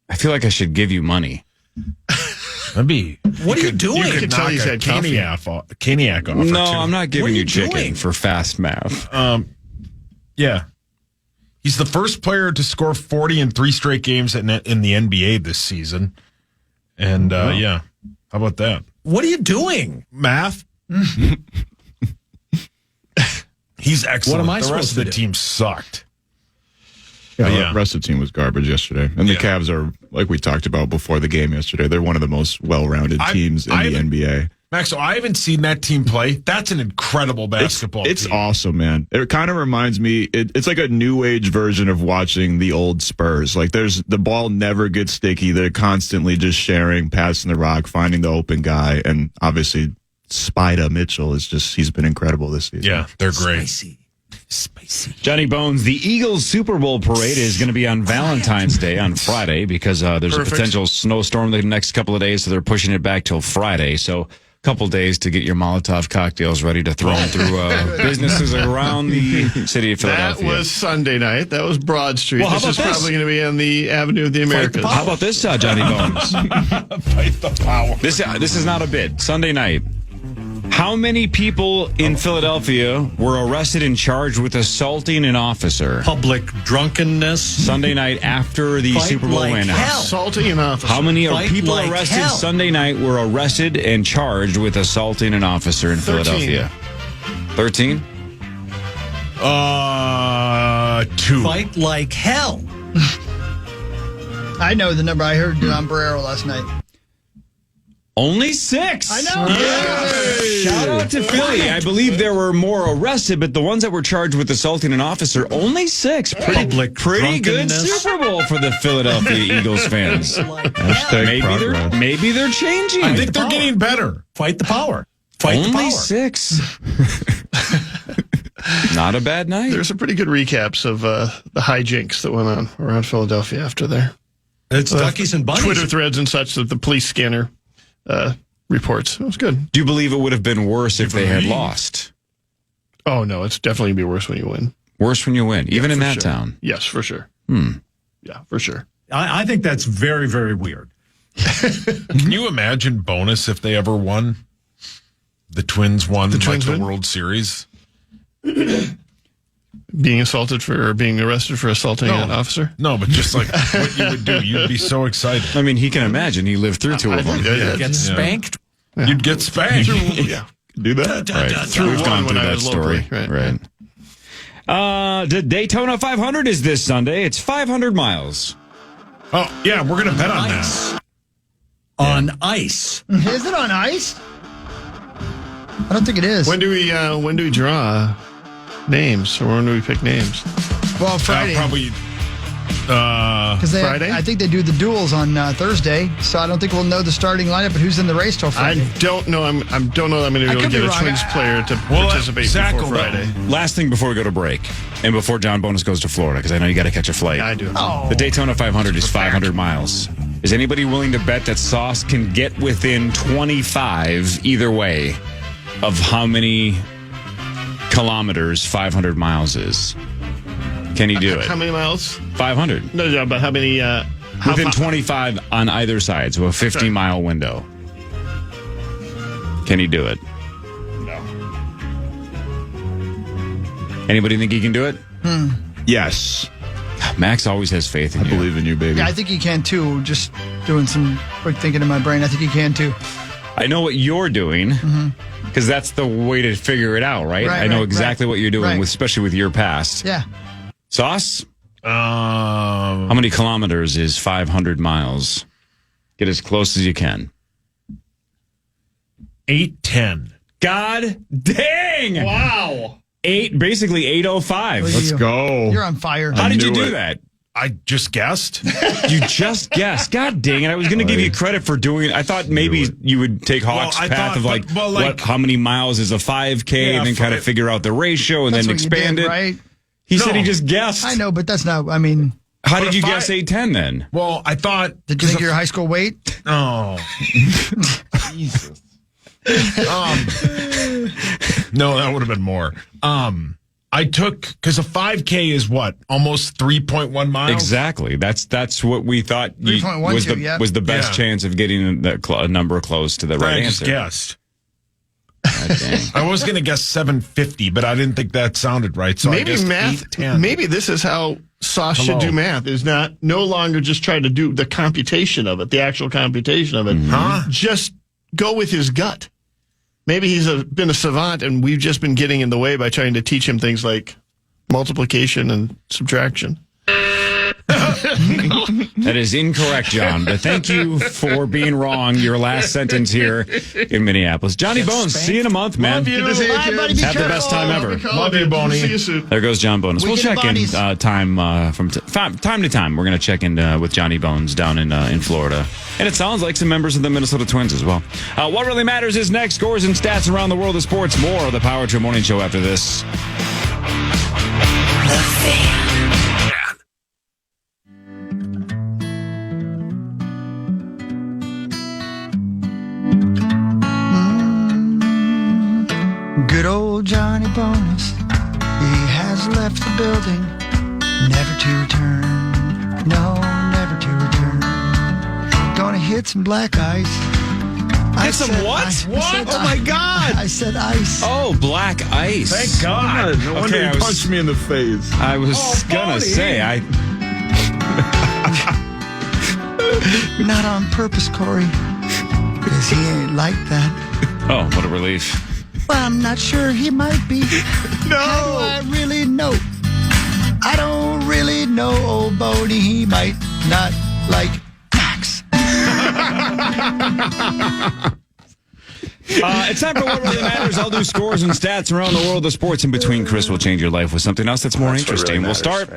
I feel like I should give you money. That'd be. What are you doing? You could tell he's had Caniac off. No, I'm not giving you chicken doing? for fast math. Yeah. He's the first player to score 40 in 3 straight games in the NBA this season. And, yeah, how about that? What are you doing? Math? He's excellent. What am I the rest supposed of the to do? team sucked. Yeah, the rest of the team was garbage yesterday. And the Cavs are, like we talked about before the game yesterday, they're one of the most well-rounded teams in the NBA. Max, so I haven't seen that team play. That's an incredible basketball team. It's awesome, man. It kind of reminds me, it's like a new age version of watching the old Spurs. Like the ball never gets sticky. They're constantly just sharing, passing the rock, finding the open guy. And obviously, Spida Mitchell he's been incredible this season. Yeah, they're great. Spicy. Johnny Bones, the Eagles Super Bowl parade is going to be on Valentine's Day on Friday because there's a potential snowstorm the next couple of days, so they're pushing it back till Friday. So a couple days to get your Molotov cocktails ready to throw them through businesses around the city of Philadelphia. That was Sunday night. That was Broad Street. Well, This is probably going to be on the Avenue of the Americas. How about this, Johnny Bones? Fight the power. This is not a bid. Sunday night. How many people in Philadelphia were arrested and charged with assaulting an officer? Public drunkenness. Sunday night after the Fight Super Bowl like win. hell. Assaulting an officer. How many Fight people like arrested hell. Sunday night were arrested and charged with assaulting an officer in 13. Philadelphia? 13? 2. Fight like hell. I know the number. I heard on Barrero last night. Only 6. I know. Shout out to Philly. I believe there were more arrested, but the ones that were charged with assaulting an officer, only 6. Public Pretty good drunkenness. Super Bowl for the Philadelphia Eagles fans. Hashtag progress. Maybe they're changing. I think they're getting better. Fight the power. Fight the Only power. 6. Not a bad night. There's some pretty good recaps of the hijinks that went on around Philadelphia after there. It's duckies and bunnies. Twitter threads and such that the police scanner reports. It was good. Do you believe it would have been worse if they had lost? Oh, no, it's definitely going to be worse when you win. Worse when you win, even in for that sure. town. Yes, for sure. Yeah, for sure. I think that's very, very weird. Can you imagine bonus if they ever won? The Twins won Twins the win? World Series. Being arrested for assaulting an officer? No, but just like what you would do, you'd be so excited. I mean, he can imagine. He lived through 2 of them. Get spanked. You'd get spanked. Yeah. Do that? Right. We've gone when through I that was story. locally, Right. The Daytona 500 is this Sunday. It's 500 miles. Oh, yeah, we're going to bet on that. On ice. Is it on ice? I don't think it is. When do we draw names, or when do we pick names? Well, Friday. Probably Because Friday? I think they do the duels on Thursday, so I don't think we'll know the starting lineup and who's in the race till Friday. I don't know. I don't know. I'm going to be I able to could be get a wrong. Twins player to participate Zach before will know. Friday. Last thing before we go to break, and before John Bonus goes to Florida, because I know you got to catch a flight. Yeah, I do. The Daytona 500 is 500 miles. Is anybody willing to bet that Sauce can get within 25 either way of how many kilometers 500 miles is? Can he do it? How many miles? 500. No, but how many? Within 25 on either side, so a 50-mile window. Can he do it? No. Anybody think he can do it? Yes. Max always has faith in I you. believe in you, baby. Yeah, I think he can too. Just doing some quick thinking in my brain. I think he can too. I know what you're doing because that's the way to figure it out, right? Right, I know right, exactly right. what you're doing, Right. especially with your past. Yeah. Sauce? How many kilometers is 500 miles? Get as close as you can. 8:10. God dang! Wow. Basically 8:05. Let's go. You're on fire. How did you knew do it. that? I just guessed. You just guessed. God dang it. I was going to give you credit for doing it. I thought maybe you would take Hawk's I path thought, of like, but, like- what, how many miles is a 5K Yeah, and then kind of five. figure out the ratio and That's then what you expand did, it. right? He No. said he just guessed. I know, but that's not. I mean, How But did you if guess 8:10 then? Well, I thought. did you think your high school weight? Oh. Jesus. No, that would have been more. I took, because a 5K is what? Almost 3.1 miles? Exactly. That's what we thought 3.12, was the best Yeah. chance of getting a number close to the right I just answer. guessed. God dang. I was going to guess 750, but I didn't think that sounded right. So I Maybe guessed math. 810. Maybe this is how Sauce should do math is no longer just try to do the computation of it, the actual computation of it. Just go with his gut. Maybe he's been a savant, and we've just been getting in the way by trying to teach him things like multiplication and subtraction. That is incorrect, John. But thank you for being wrong. Your last sentence here in Minneapolis. Johnny Bones, see you in a month, man. Love you. Good to see you, Have kids. the best time ever. Love you, Bonnie. See you soon. There goes John Bones. We'll check in from time to time. We're going to check in with Johnny Bones down in Florida. And it sounds like some members of the Minnesota Twins as well. What really matters is next. Scores and stats around the world of sports. More of the Power Trip Morning Show after this. Good old Johnny Bonus, he has left the building, never to return, no, never to return. Gonna hit some black ice. Hit some what? Oh, my God. I said ice. Oh, black ice. Thank God. No wonder he punched me in the face. I was going to say, Not on purpose, Corey, because he ain't like that. Oh, what a relief. Well, I'm not sure he might be. No. How do I really know? I don't really know, old Bodie. He might not like Max. It's time for What Really Matters. I'll do scores and stats around the world of sports. In between, Chris will change your life with something else that's more interesting. We'll start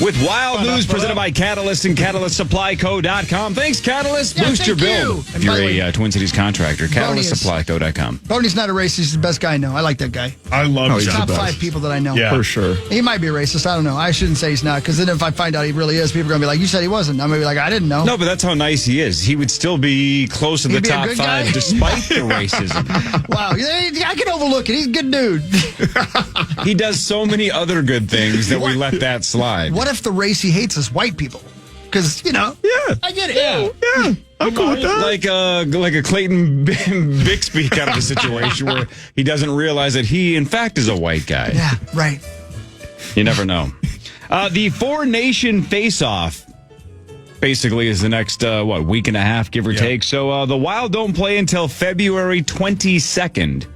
with wild news presented by Catalyst and CatalystSupplyCo.com. Thanks, Catalyst. Boost your bill if you're a Twin Cities contractor. CatalystSupplyCo.com. Boney's not a racist. He's the best guy I know. I like that guy. I love He's top 5 people that I know. Yeah, for sure. He might be a racist. I don't know. I shouldn't say he's not, because then if I find out he really is, people are going to be like, you said he wasn't. I'm going to be like, I didn't know. No, but that's how nice he is. He would still be close to the He'd be a top good 5 guy? despite the racism. Wow. I can overlook it. He's a good dude. He does so many other good things that we let that slide. What if the race he hates is white people? Because, Yeah. I get it. Yeah. I'm cool with that. Like a Clayton Bixby kind of a situation where he doesn't realize that he, in fact, is a white guy. Yeah, right. You never know. The Four Nation Face-Off basically is the next, week and a half, give or take. So the Wild don't play until February 22nd.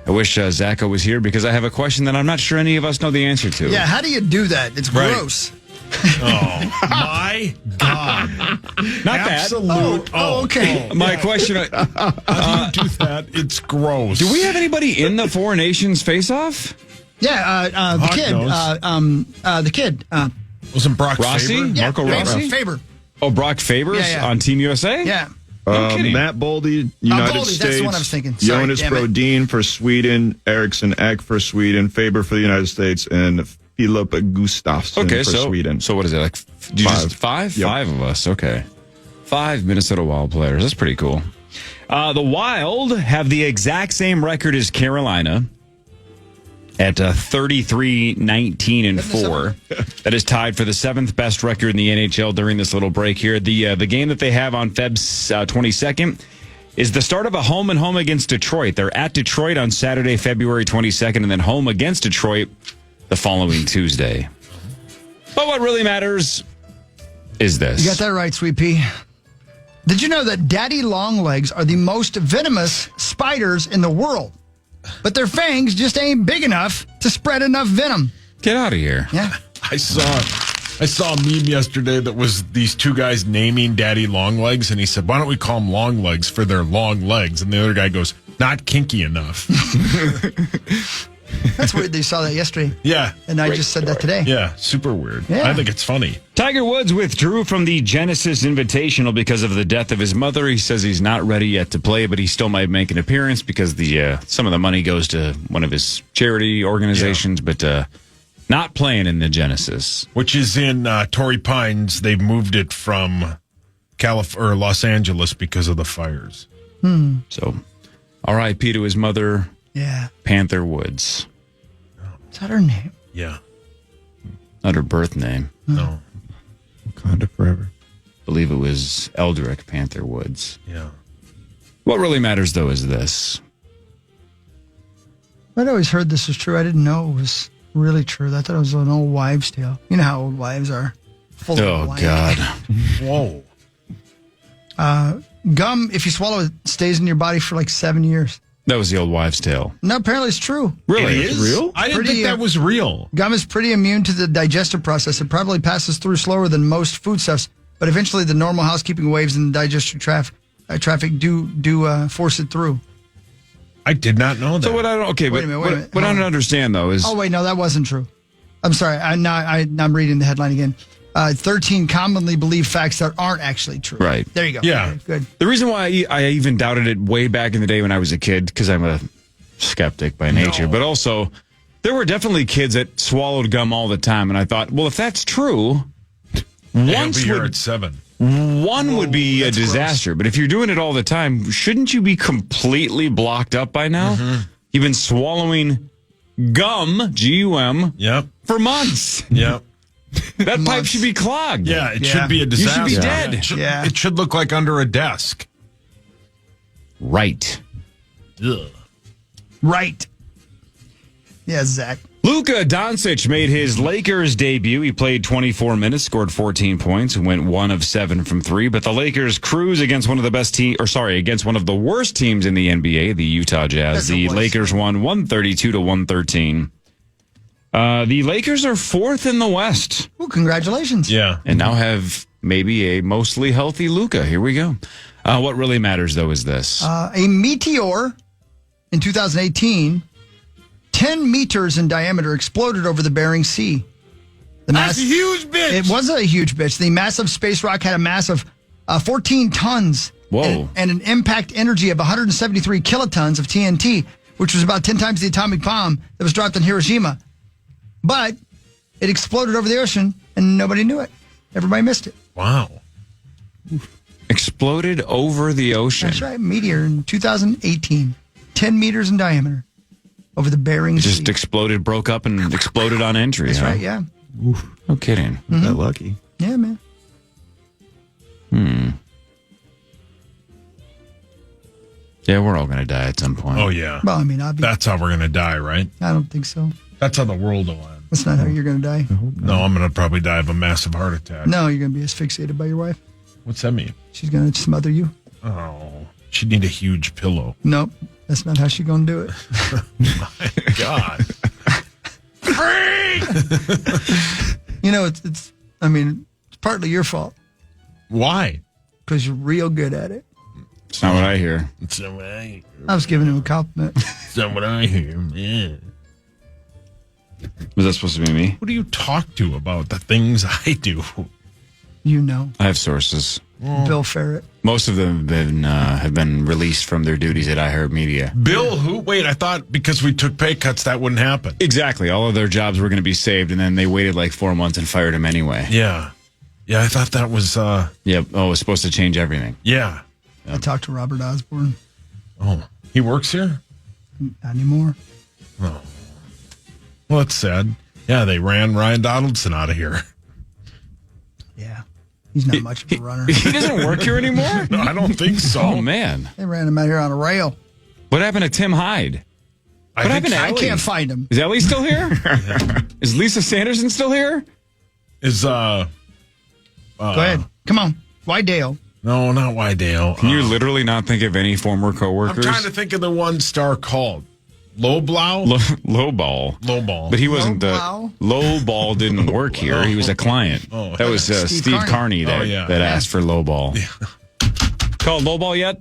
I wish Zacho was here because I have a question that I'm not sure any of us know the answer to. Yeah, how do you do that? It's gross. Oh, my God. Not Absolute. that. Okay. My question... How do you do that? It's gross. Do we have anybody in the Four Nations Face-Off? Yeah, the kid. The kid. Wasn't Brock Rossi? Faber? Yeah, Marco Rossi? Faber. Oh, Brock Favors on Team USA? Yeah. Matt Boldy, United Boldy, States. that's the one I was thinking. Sorry, Jonas damn it. Brodin for Sweden. Eriksson Ek for Sweden. Faber for the United States. And Filip Gustafsson for Sweden. So what is it? Like just 5? Yep. 5 of us. Okay. 5 Minnesota Wild players. That's pretty cool. The Wild have the exact same record as Carolina at 33-19-4. That is tied for the 7th best record in the NHL during this little break here. The game that they have on Feb's 22nd is the start of a home and home against Detroit. They're at Detroit on Saturday, February 22nd, and then home against Detroit the following Tuesday. But what really matters is this. You got that right, Sweet Pea. Did you know that daddy longlegs are the most venomous spiders in the world? But their fangs just ain't big enough to spread enough venom. Get out of here. Yeah. I saw a meme yesterday that was these two guys naming daddy long legs, and he said, why don't we call them long legs for their long legs? And the other guy goes, not kinky enough. That's weird they saw that yesterday. Yeah. And I just said that today. Yeah, super weird. Yeah. I think it's funny. Tiger Woods withdrew from the Genesis Invitational because of the death of his mother. He says he's not ready yet to play, but he still might make an appearance because some of the money goes to one of his charity organizations, but not playing in the Genesis. Which is in Torrey Pines. They've moved it from Los Angeles because of the fires. So, R.I.P. to his mother, Yeah. Panther Woods. Is that her name? Yeah. Not her birth name. No. Wakanda forever. Believe it was Eldrick Panther Woods. Yeah. What really matters, though, is this. I'd always heard this was true. I didn't know it was really true. I thought it was an old wives' tale. You know how old wives are. Full Oh, of life. God. Whoa. Gum, if you swallow it, stays in your body for like 7 years. That was the old wives' tale. No, apparently it's true. Really? It is? Real? I didn't Pretty, think that was real. Gum is pretty immune to the digestive process. It probably passes through slower than most foodstuffs, but eventually the normal housekeeping waves in the digestive traffic do force it through. I did not know that. So what I don't, okay, Wait but a minute, what, wait a minute. what I Hold don't on. understand though is Oh, wait, no, that wasn't true. I'm sorry. I'm reading the headline again. 13 commonly believed facts that aren't actually true. Right. There you go. Yeah. Okay, good. the reason why I even doubted it way back in the day when I was a kid, because I'm a skeptic by nature, but also there were definitely kids that swallowed gum all the time, and I thought, well, if that's true, I'll be here at 7. one would be a disaster. But if you're doing it all the time, shouldn't you be completely blocked up by now? You've been swallowing gum, G-U-M, Yep. for months. Yep. That pipe should be clogged. Yeah, it Yeah. should be a You disaster. should be dead. It should look like under a desk. Right. Ugh. Right. Yeah, Zach. Luka Doncic made his Lakers debut. He played 24 minutes, scored 14 points, and went 1 of 7 from 3. But the Lakers cruise against one of the worst teams in the NBA, the Utah Jazz. That's The the worst. Lakers won 132 to 113. The Lakers are 4th in the West, Well, congratulations. Yeah. and now have maybe a mostly healthy Luka. Here we go. What really matters, though, is this. A meteor in 2018, 10 meters in diameter, exploded over the Bering Sea. That's a huge bitch. It was a huge bitch. The massive space rock had a mass of 14 tons. Whoa. And an impact energy of 173 kilotons of TNT, which was about 10 times the atomic bomb that was dropped in Hiroshima. But it exploded over the ocean, and nobody knew it. Everybody missed it. Wow. Exploded over the ocean. That's right. Meteor in 2018, 10 meters in diameter over the Bering Sea. Just exploded, broke up, and exploded on entry. That's huh? right, yeah. No kidding. That lucky. Yeah, man. Yeah, we're all going to die at some point. Oh, yeah. Well, I mean, I That's how we're going to die, right? don't think so. That's how the world will end. That's not how you're going to die. No, I'm going to probably die of a massive heart attack. No, you're going to be asphyxiated by your wife. What's that mean? She's going to smother you. Oh, she'd need a huge pillow. Nope, that's not how she's going to do it. God. You know, it's partly your fault Why? because you're real good at it. It's not what I hear. It's not what I hear. I was giving him a compliment. It's not what I hear, man. Was that supposed to be me? Who do you talk to about the things I do? You know, I have sources. Bill Ferret. Most of them have been released from their duties at iHeartMedia. Bill who? Wait, I thought because we took pay cuts that wouldn't happen. Exactly. All of their jobs were going to be saved, and then they waited like 4 months and fired him anyway. Yeah. Yeah, I thought that was, Yep. Oh, it was supposed to change everything. yeah. I talked to Robert Osborne. Oh, he works here? Not anymore. Oh. Well, that's sad. Yeah, they ran Ryan Donaldson out of here. Yeah, he's not much of a runner. He doesn't work here anymore? No, I don't think so. Oh, man. They ran him out here on a rail. What happened to Tim Hyde? What happened to I Ellie? can't find him. Is Ellie still here? Is Lisa Sanderson still here? Is, Go ahead. Come on. Why Dale? No, not Wydale. Can you literally not think of any former I'm coworkers? trying to think of the one Star called. Lowblow? Lowball. Lowball. But he wasn't Lowball? the Lowball didn't work here. He was a client. Oh. That was Steve Carney that asked for Lowball. Called Lowball yet?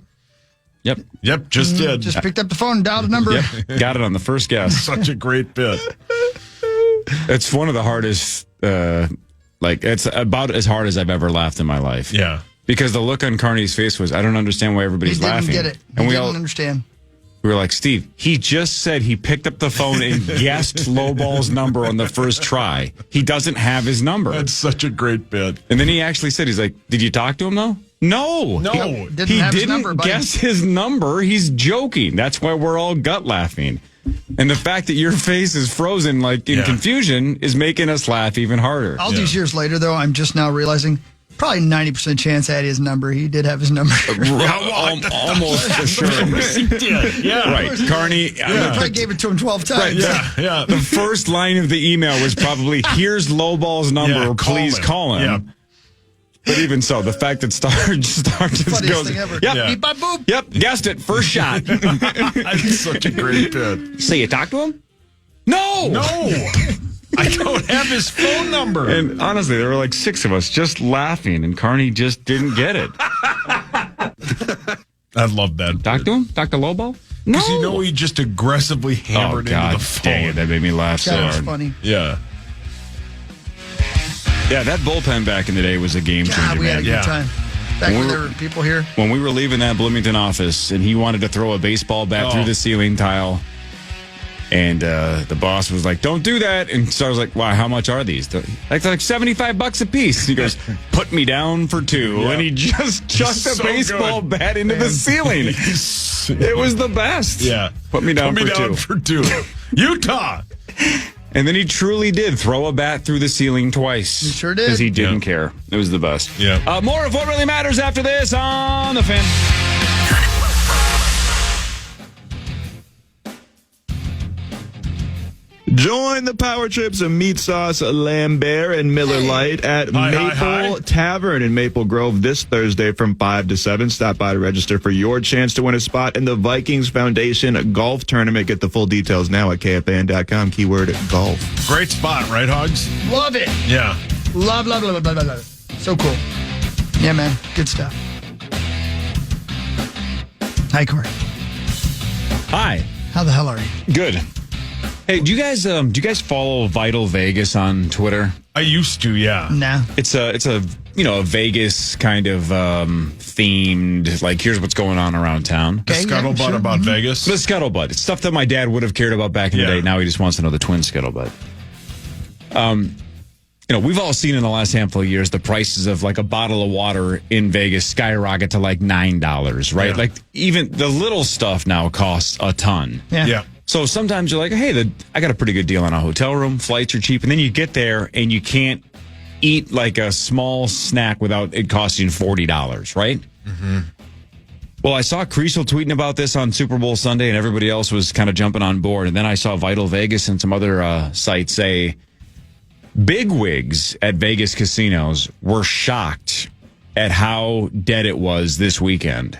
Yep. Yep, just did. Just picked up the phone and dialed a number. Yep. Got it on the first guess. Such a great bit. It's one of the hardest, it's about as hard as I've ever laughed in my life. Yeah. Because the look on Carney's face was, I don't understand why He everybody's didn't laughing. get it. He And we didn't understand. we were like, Steve, he just said he picked up the phone and guessed Lowball's number on the first try. He doesn't have his number. That's such a great bit. And then he actually said, he's like, did you talk to him though? No. No. Didn't He have his didn't number, buddy. guess his number. He's joking. That's why we're all gut laughing. And the fact that your face is frozen like in Yeah. confusion is making us laugh even harder. All these years later, though, I'm just now realizing Probably 90% chance I had his number. He did have his number. Almost for sure. He did. Yeah. Right. Carney. I probably gave it to him 12 times. Right, yeah. The first line of the email was probably, here's Lowball's number, please call him. Yeah. But even so, the fact that Star just goes, thing ever. Yep, Beep, bop, boop. Yep, guessed it, first shot. That's such a great bit. So you talked to him? No! I don't have his phone number. And honestly, there were like 6 of us just laughing, and Carney just didn't get it. I love that. Talk to him? Talk to Lowball? No. Because he just aggressively hammered into the phone. Dang it, that made me laugh so That was hard. funny. Yeah. Yeah, that bullpen back in the day was a game changer, God, we had a man. good time. Back when there were people here. When we were leaving that Bloomington office, and he wanted to throw a baseball bat through the ceiling tile, and the boss was like, "Don't do that." And so I was like, "Why? How much are these?" Like $75 a piece. He goes, "Put me down for 2," and he just chucked a baseball bat into the ceiling. It was the best. Yeah, put me down for 2. Utah. And then he truly did throw a bat through the ceiling twice. He sure did. Because he didn't care. It was the best. Yeah. More of what really matters after this on The Fan. Join the Power Trips of Meat Sauce, Lambert, and Miller Lite at Maple Tavern in Maple Grove this Thursday from 5 to 7. Stop by to register for your chance to win a spot in the Vikings Foundation Golf Tournament. Get the full details now at KFAN.com. Keyword golf. Great spot, right, Hogs? Love it. Yeah. Love it. So cool. Yeah, man. Good stuff. Hi, Corey. Hi. How the hell are you? Good. Hey, do you guys follow Vital Vegas on Twitter? I used to, yeah. Nah. It's a Vegas kind of themed, like, here's what's going on around town. The scuttlebutt about Vegas? The scuttlebutt. It's stuff that my dad would have cared about back in the day. Now he just wants to know the twin scuttlebutt. We've all seen in the last handful of years the prices of like a bottle of water in Vegas skyrocket to like $9, right? Yeah. Like even the little stuff now costs a ton. Yeah. So sometimes you're like, hey, I got a pretty good deal on a hotel room. Flights are cheap. And then you get there and you can't eat like a small snack without it costing $40, right? Mm-hmm. Well, I saw Creasel tweeting about this on Super Bowl Sunday and everybody else was kind of jumping on board. And then I saw Vital Vegas and some other sites say bigwigs at Vegas casinos were shocked at how dead it was this weekend.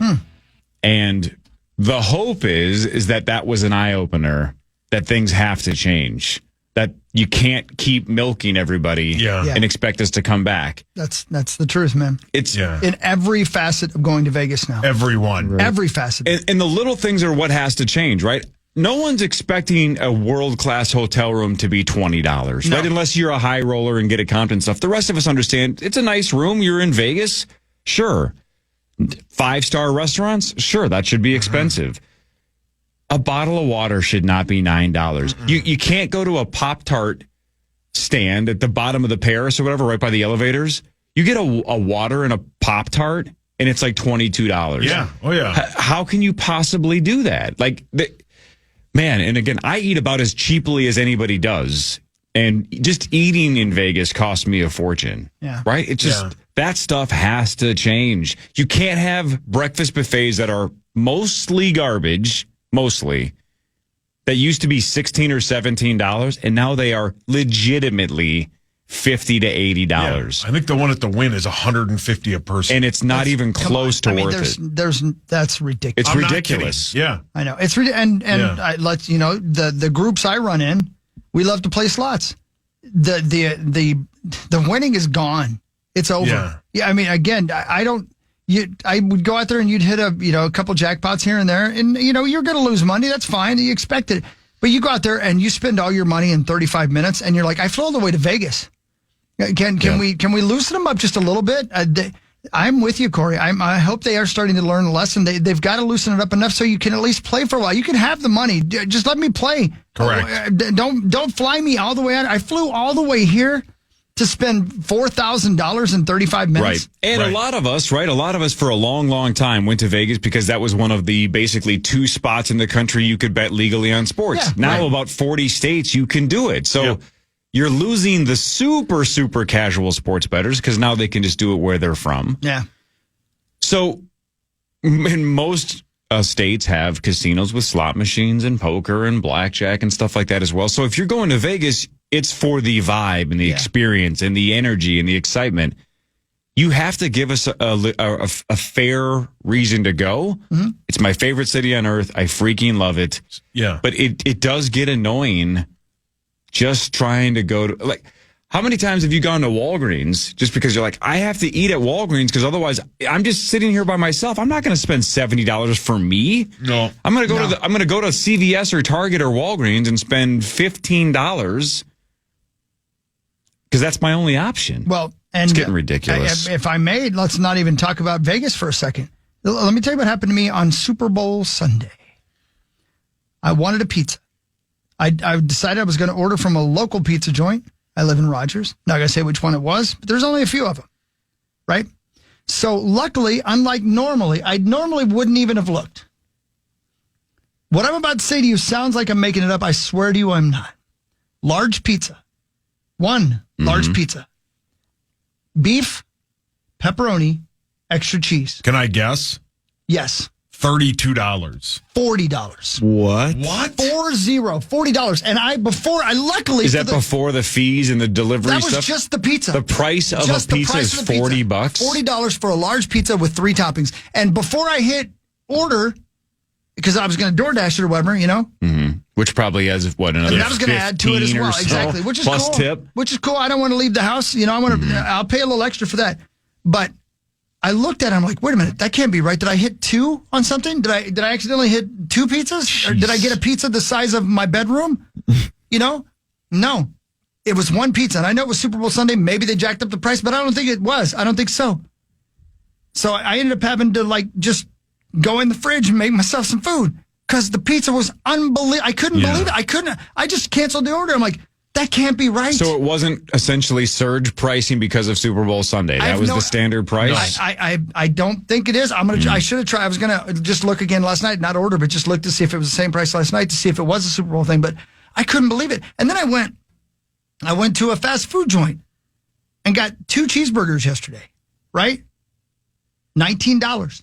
And the hope is that was an eye-opener, that things have to change, that you can't keep milking everybody and expect us to come back. That's the truth, man. It's in every facet of going to Vegas now. Everyone. Right. Every facet. And the little things are what has to change, right? No one's expecting a world-class hotel room to be $20, right? Unless you're a high roller and get a Compton stuff. The rest of us understand it's a nice room. You're in Vegas. Sure. 5-star restaurants? Sure, that should be expensive. A bottle of water should not be $9. You can't go to a Pop-Tart stand at the bottom of the Paris or whatever, right by the elevators. You get a water and a Pop-Tart, and it's like $22. Yeah. Oh, yeah. How can you possibly do that? Like, man, and again, I eat about as cheaply as anybody does. And just eating in Vegas cost me a fortune. Yeah. Right? It's just, that stuff has to change. You can't have breakfast buffets that are mostly garbage, that used to be $16 or $17, and now they are legitimately $50 to $80. Yeah. I think the one at the Wynn is $150 a person. And it's not even close to worth it. That's ridiculous. It's ridiculous. Yeah. I know. It's and I let you know, the groups I run in, we love to play slots. The winning is gone. It's over. Yeah. I mean, again, I would go out there and you'd hit a couple jackpots here and there, and you're going to lose money. That's fine. You expect it, but you go out there and you spend all your money in 35 minutes, and you're like, I flew all the way to Vegas. Can we loosen them up just a little bit? I'm with you, Corey. I hope they are starting to learn a lesson. They've got to loosen it up enough so you can at least play for a while. You can have the money. Just let me play. Correct. Don't fly me all the way out. I flew all the way here to spend $4,000 in 35 minutes. Right. And a lot of us for a long, long time went to Vegas because that was one of the basically 2 spots in the country you could bet legally on sports. Yeah, now about 40 states you can do it. So You're losing the super, super casual sports bettors because now they can just do it where they're from. Yeah. So, in most states have casinos with slot machines and poker and blackjack and stuff like that as well. So, if you're going to Vegas, it's for the vibe and the experience and the energy and the excitement. You have to give us a fair reason to go. Mm-hmm. It's my favorite city on earth. I freaking love it. Yeah. But it does get annoying just trying to go to, like, how many times have you gone to Walgreens just because you're like, I have to eat at Walgreens because otherwise I'm just sitting here by myself. I'm not going to spend $70 for me. No. I'm going to go to CVS or Target or Walgreens and spend $15 because that's my only option. Well, and it's getting ridiculous. If I may, let's not even talk about Vegas for a second. Let me tell you what happened to me on Super Bowl Sunday. I wanted a pizza. I decided I was going to order from a local pizza joint. I live in Rogers. Not going to say which one it was, but there's only a few of them, right? So luckily, unlike normally, I normally wouldn't even have looked. What I'm about to say to you sounds like I'm making it up. I swear to you I'm not. Large pizza. One large pizza. Beef, pepperoni, extra cheese. Can I guess? Yes. $32. $40. What? $40. And luckily. Is that before the fees and the delivery stuff? That was just the pizza. The price of a pizza is $40? $40 for a large pizza with 3 toppings. And before I hit order, because I was going to DoorDash it or whatever, you know? Mm-hmm. Which probably has, what, another 15 I was going to add to it as well. So, exactly. Which is plus cool. tip. Which is cool. I don't want to leave the house. You know, I'll pay a little extra for that. But I looked at it, I'm like, wait a minute, that can't be right. Did I hit 2 on something? Did I accidentally hit 2 pizzas? Jeez. Or did I get a pizza the size of my bedroom? You know? No. It was 1 pizza. And I know it was Super Bowl Sunday. Maybe they jacked up the price, but I don't think it was. I don't think so. So I ended up having to just go in the fridge and make myself some food because the pizza was unbelievable. I couldn't believe it. I just canceled the order. I'm like, that can't be right. So it wasn't essentially surge pricing because of Super Bowl Sunday. That was the standard price? I don't think it is. I should have tried. I was going to just look again last night, not order, but just look to see if it was the same price last night to see if it was a Super Bowl thing. But I couldn't believe it. And then I went to a fast food joint and got 2 cheeseburgers yesterday, right? $19.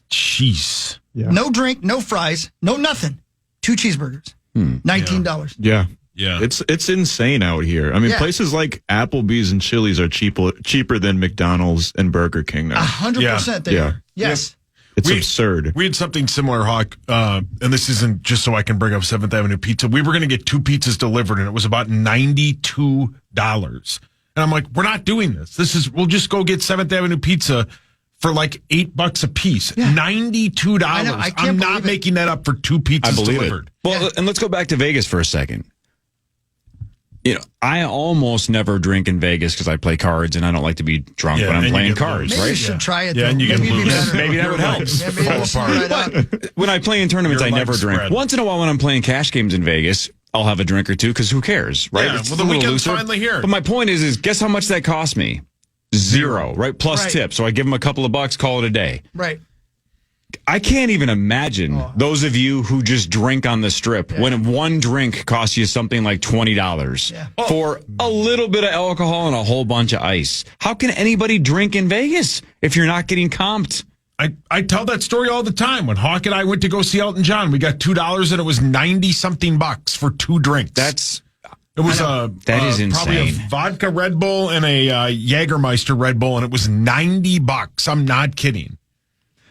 Jeez. Yeah. No drink, no fries, no nothing. 2 cheeseburgers. $19. Yeah. Yeah. It's insane out here. I mean, places like Applebee's and Chili's are cheaper than McDonald's and Burger King now. 100% they are. Yes. It's absurd. We had something similar, Hawk, and this isn't just so I can bring up 7th Avenue Pizza. We were going to get 2 pizzas delivered, and it was about $92. And I'm like, we're not doing this. We'll just go get 7th Avenue Pizza for like $8 a piece. Yeah. $92. I'm not making that up for 2 pizzas delivered. Well, and let's go back to Vegas for a second. You know, I almost never drink in Vegas because I play cards and I don't like to be drunk when I'm playing cards, Maybe right? you should try it. Yeah, and you get loose. Maybe that would help. Fall apart. But when I play in tournaments, I never drink. Once in a while when I'm playing cash games in Vegas, I'll have a drink or 2 because who cares, right? Yeah, well, the weekend's finally here. But my point is guess how much that cost me? 0, right? Plus tip. So I give them a couple of bucks, call it a day. Right. I can't even imagine those of you who just drink on the strip when 1 drink costs you something like $20 for a little bit of alcohol and a whole bunch of ice. How can anybody drink in Vegas if you're not getting comped? I tell that story all the time. When Hawk and I went to go see Elton John, we got $2 and it was $90-something for 2 drinks. It was that is insane. Probably a vodka Red Bull and a Jägermeister Red Bull, and it was $90. I'm not kidding.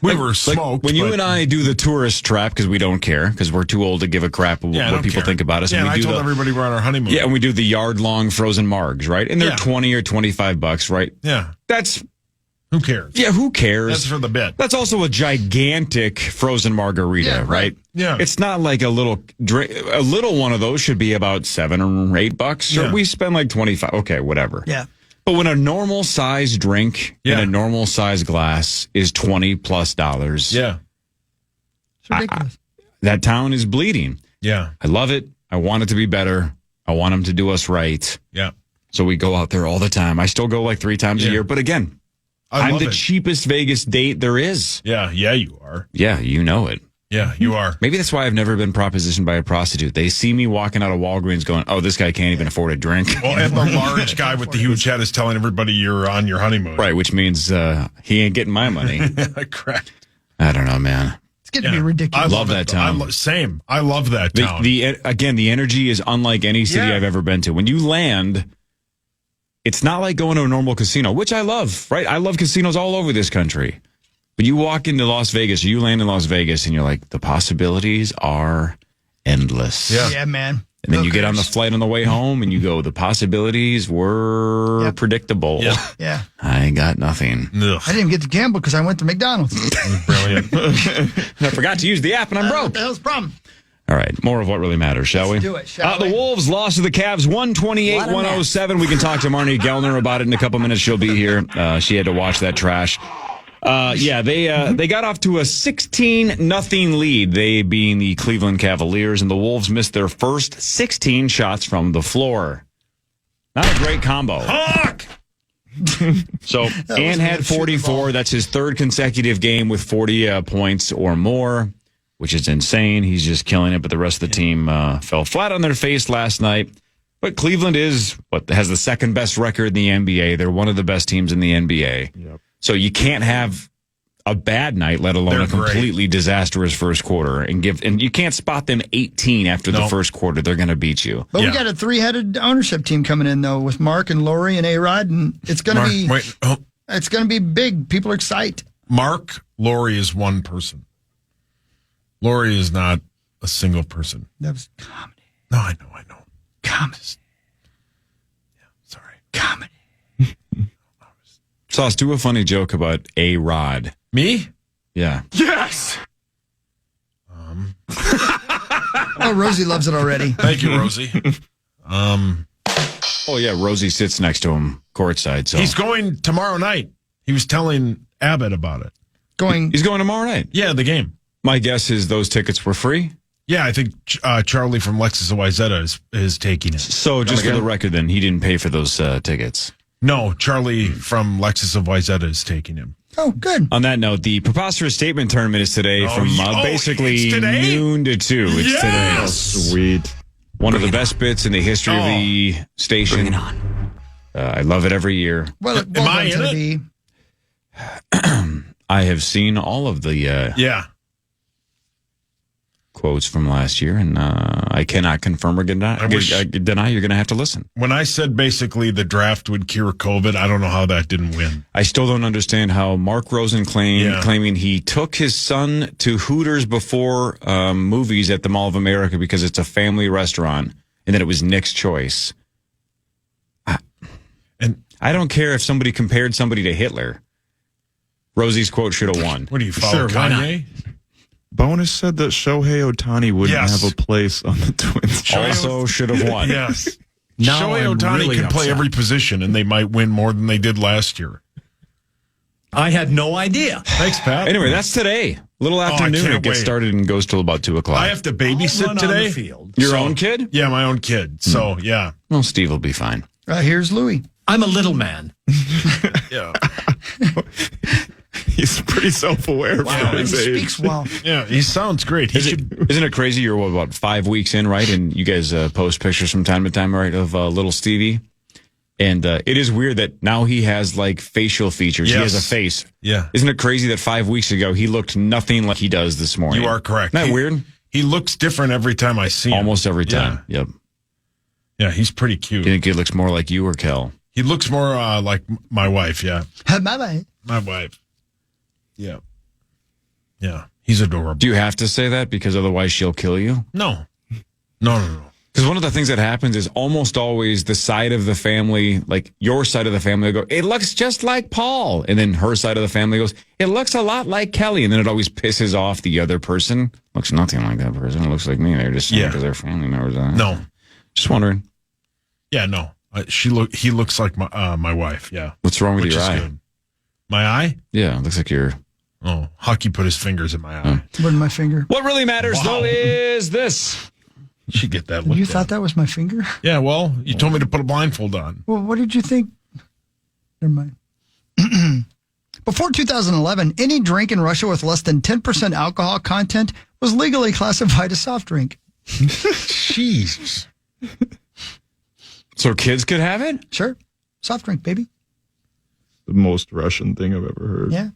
We were smoked. When you and I do the tourist trap, because we don't care, because we're too old to give a crap what people think about us. Yeah, and I told everybody we're on our honeymoon. Yeah, and we do the yard-long frozen margs, right? And they're $20 or $25, right? Yeah. Who cares? Yeah, who cares? That's for the bit. That's also a gigantic frozen margarita, right? Yeah. It's not like a little drink. A little one of those should be about $7 or $8. So we spend like 25. Okay, whatever. Yeah. But when a normal size drink in a normal size glass is $20+, yeah, it's ridiculous. That town is bleeding. Yeah, I love it. I want it to be better. I want them to do us right. Yeah. So we go out there all the time. I still go like 3 times a year. But again, I'm the cheapest Vegas date there is. Yeah, you are. Yeah, you know it. Yeah, you are. Maybe that's why I've never been propositioned by a prostitute. They see me walking out of Walgreens going, oh, this guy can't even afford a drink. Well, and the large guy with the huge head is telling everybody you're on your honeymoon. Right, which means he ain't getting my money. Correct. I don't know, man. It's getting to be ridiculous. I love that town. Same. I love that town. Again, the energy is unlike any city I've ever been to. When you land, it's not like going to a normal casino, which I love, right? I love casinos all over this country. But you walk into Las Vegas, or you land in Las Vegas, and you're like, the possibilities are endless. Yeah, man. And then you get on the flight on the way home, and you go, the possibilities were predictable. Yeah. I ain't got nothing. I didn't even get to gamble because I went to McDonald's. Brilliant. I forgot to use the app, and I'm broke. What the hell's the problem? All right, more of what really matters, shall we? Let's do it, shall we? The Wolves lost to the Cavs 128-107. We can talk to Marnie Gellner about it in a couple minutes. She'll be here. She had to watch that trash. They got off to a 16-0 lead, they being the Cleveland Cavaliers, and the Wolves missed their first 16 shots from the floor. Not a great combo. Hawk! So, Ant had 44. That's his third consecutive game with 40 points or more, which is insane. He's just killing it, but the rest of the team fell flat on their face last night. But Cleveland has the second best record in the NBA. They're one of the best teams in the NBA. Yep. So you can't have a bad night, let alone a completely disastrous first quarter, and you can't spot them 18 after the first quarter. They're going to beat you. But we got a three-headed ownership team coming in though, with Mark and Lori and A-Rod, and it's going to be it's going to be big. People are excited. Mark, Lori is one person. Lori is not a single person. That was comedy. No, I know. Comedy. Sorry. Comedy. Sauce, do a funny joke about A-Rod. Me? Yeah. Yes! Oh, Rosie loves it already. Thank you, Rosie. Oh, yeah, Rosie sits next to him courtside. So he's going tomorrow night. He was telling Abbott about it. He's going tomorrow night? Yeah, the game. My guess is those tickets were free? Yeah, I think Charlie from Lexus of Wyzetta is taking it. So just for the record, then, he didn't pay for those tickets. No, Charlie from Lexus of Wyzetta is taking him. Oh, good. On that note, the Preposterous Statement Tournament is today from basically noon to 2. It's today. Oh, sweet. One of the best bits in the history of the station. Bring it on. I love it every year. Well, am I in it? I have seen all of the quotes from last year, and I cannot confirm or deny. You're going to have to listen. When I said basically the draft would cure COVID, I don't know how that didn't win. I still don't understand how Mark Rosen claiming he took his son to Hooters before movies at the Mall of America because it's a family restaurant, and that it was Nick's choice. And I don't care if somebody compared somebody to Hitler. Rosie's quote should have won. What do you follow, Kanye? Bonus said that Shohei Ohtani wouldn't have a place on the Twins. Also should have won. Yes. Now Shohei I'm Ohtani really can play upset. every position, and they might win more than they did last year. I had no idea. Thanks, Pat. Anyway, that's today. Little afternoon. can't It gets wait. started and goes till about 2 o'clock. I have to babysit Run on today. the field. Your own kid? Yeah, my own kid. So, yeah. Well, Steve will be fine. Here's Louie. I'm a little man. Yeah. He's pretty self-aware for He his age. speaks well. Yeah, he sounds great. Isn't it crazy? You're about 5 weeks in, right? And you guys post pictures from time to time, right, of little Stevie. And it is weird that now he has like facial features. Yes. He has a face. Yeah. Isn't it crazy that 5 weeks ago he looked nothing like he does this morning? You are correct. Isn't that weird? He looks different every time I see him. Almost every time. Yeah. Yep. Yeah, he's pretty cute. You think he looks more like you or Kel? He looks more like my wife, yeah. Bye-bye. My wife. Yeah. Yeah. He's adorable. Do you have to say that because otherwise she'll kill you? No. No. Because one of the things that happens is almost always the side of the family, like your side of the family, will go, it looks just like Paul. And then her side of the family goes, it looks a lot like Kelly. And then it always pisses off the other person. Looks nothing like that person. It looks like me. They're just saying because they're family members. No. Just wondering. Yeah, no. He looks like my wife, yeah. What's wrong with Which your is eye? good. My eye? Yeah, it looks like you're... Oh, Hucky put his fingers in my eye. Where'd my finger? What really matters, though, is this. You should get that looked You at. thought that was my finger? Yeah, well, you told me to put a blindfold on. Well, what did you think? Never mind. Before 2011, any drink in Russia with less than 10% alcohol content was legally classified as soft drink. Jeez. So kids could have it? Sure. Soft drink, baby. The most Russian thing I've ever heard. Yeah.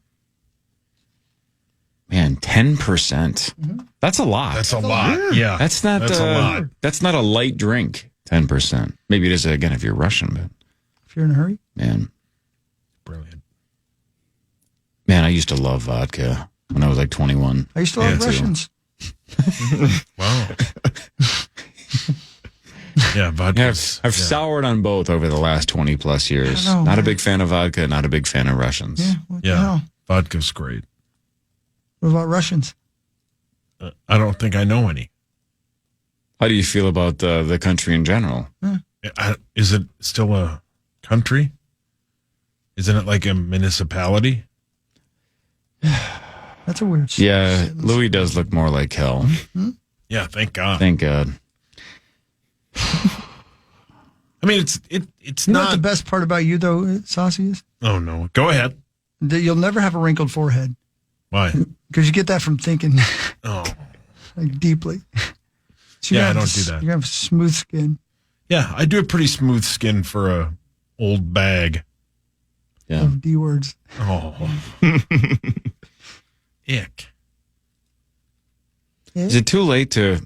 Man, 10%. That's a lot. That's a lot. Yeah. That's not a lot. That's not a light drink. 10%. Maybe it is again if you're Russian, but If you're in a hurry. man. Brilliant. Man, I used to love vodka when I was like 21. I used to love too. Russians. Wow. Yeah, vodka. I've soured on both over the last 20 plus years. I know, Not a man. big fan of vodka, not a big fan of Russians. Yeah. What the Yeah. hell? Vodka's great. What about Russians? I don't think I know any. How do you feel about the country in general? Is it still a country? Isn't it like a municipality? That's a weird Yeah, Louis does look more like hell. Yeah, thank God. Thank God. I mean, it's You know what not. the best part about you, though, Saucy, is? Oh no, go ahead. That you'll never have a wrinkled forehead. Why? Because you get that from thinking Oh, like deeply. So Yeah, I you're gonna don't have do that. You're going to have smooth skin. yeah. I do a pretty smooth skin for a old bag. Yeah. Of D words. Oh, ick. Is it too late to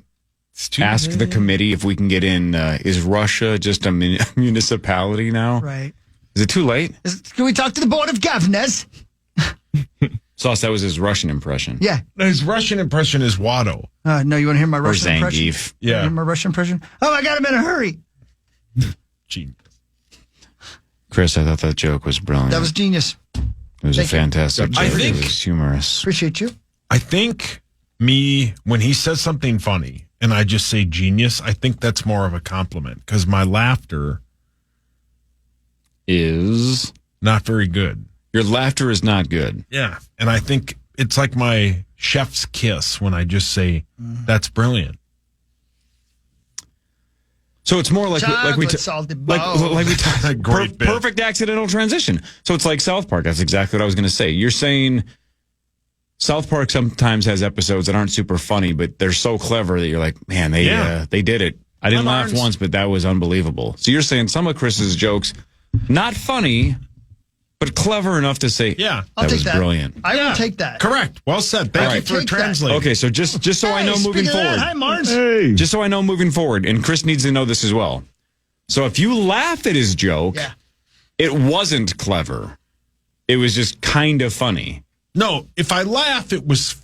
It's too ask the committee if we can get in? Is Russia just a municipality now? Right. Is it too late? Can we talk to the Board of Governors? Sauce, that was his Russian impression. Yeah. His Russian impression is Watto. No, you want to hear my Or Russian impression? Zangief. You wanna Yeah. hear my Russian impression? Oh, I got him in a hurry. Gee. Chris, I thought that joke was brilliant. That was genius. It was Thank a fantastic you. joke. I think- It was humorous. Appreciate you. I think when he says something funny and I just say genius, I think that's more of a compliment because my laughter Is not very good. your laughter is not good. Yeah. And I think it's like my chef's kiss when I just say, that's brilliant. So it's more like Chocolate salted balls. like we talked. Great bit. Perfect accidental transition. So it's like South Park. That's exactly what I was going to say. You're saying South Park sometimes has episodes that aren't super funny, but they're so clever that you're like, man, they did it. I didn't laugh once, but that was unbelievable. So you're saying some of Chris's jokes, not funny, but clever enough to say, Yeah. I'll that take was that. brilliant. I Yeah. will take that. Correct. Well said. Thank All you right. for Take that. translating. Okay, so just so I know moving speaking of that, forward. hi, Mars. Hey. Just so I know moving forward, and Chris needs to know this as well. So if you laugh at his joke, Yeah. it wasn't clever. It was just kind of funny, No, if I laugh, it was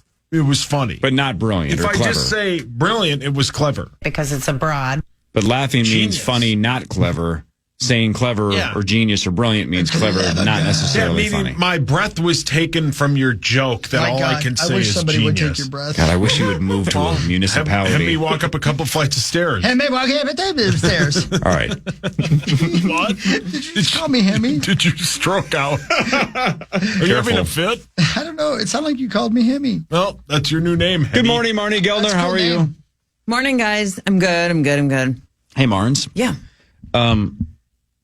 funny. but not brilliant if or I clever. just say brilliant, it was clever. Because it's abroad. But laughing means Genius. funny, not clever. Saying clever Yeah. or genius or brilliant means clever, not Yeah, necessarily meaning funny. my breath was taken from your joke that My all God, I can say wish is somebody genius. would take your breath. God, I wish you would move to a Have municipality. me walk up a couple flights of stairs. Hey, maybe I'll get upstairs. All right. What? Did you just call me Hemi? Did you stroke out? Are you having a fit? I don't know. It sounded like you called me Hemi. Well, that's your new name. Good morning, Marnie Gelner. That's a How cool are you? name. Morning, guys. I'm good. Hey, Marnes. Yeah.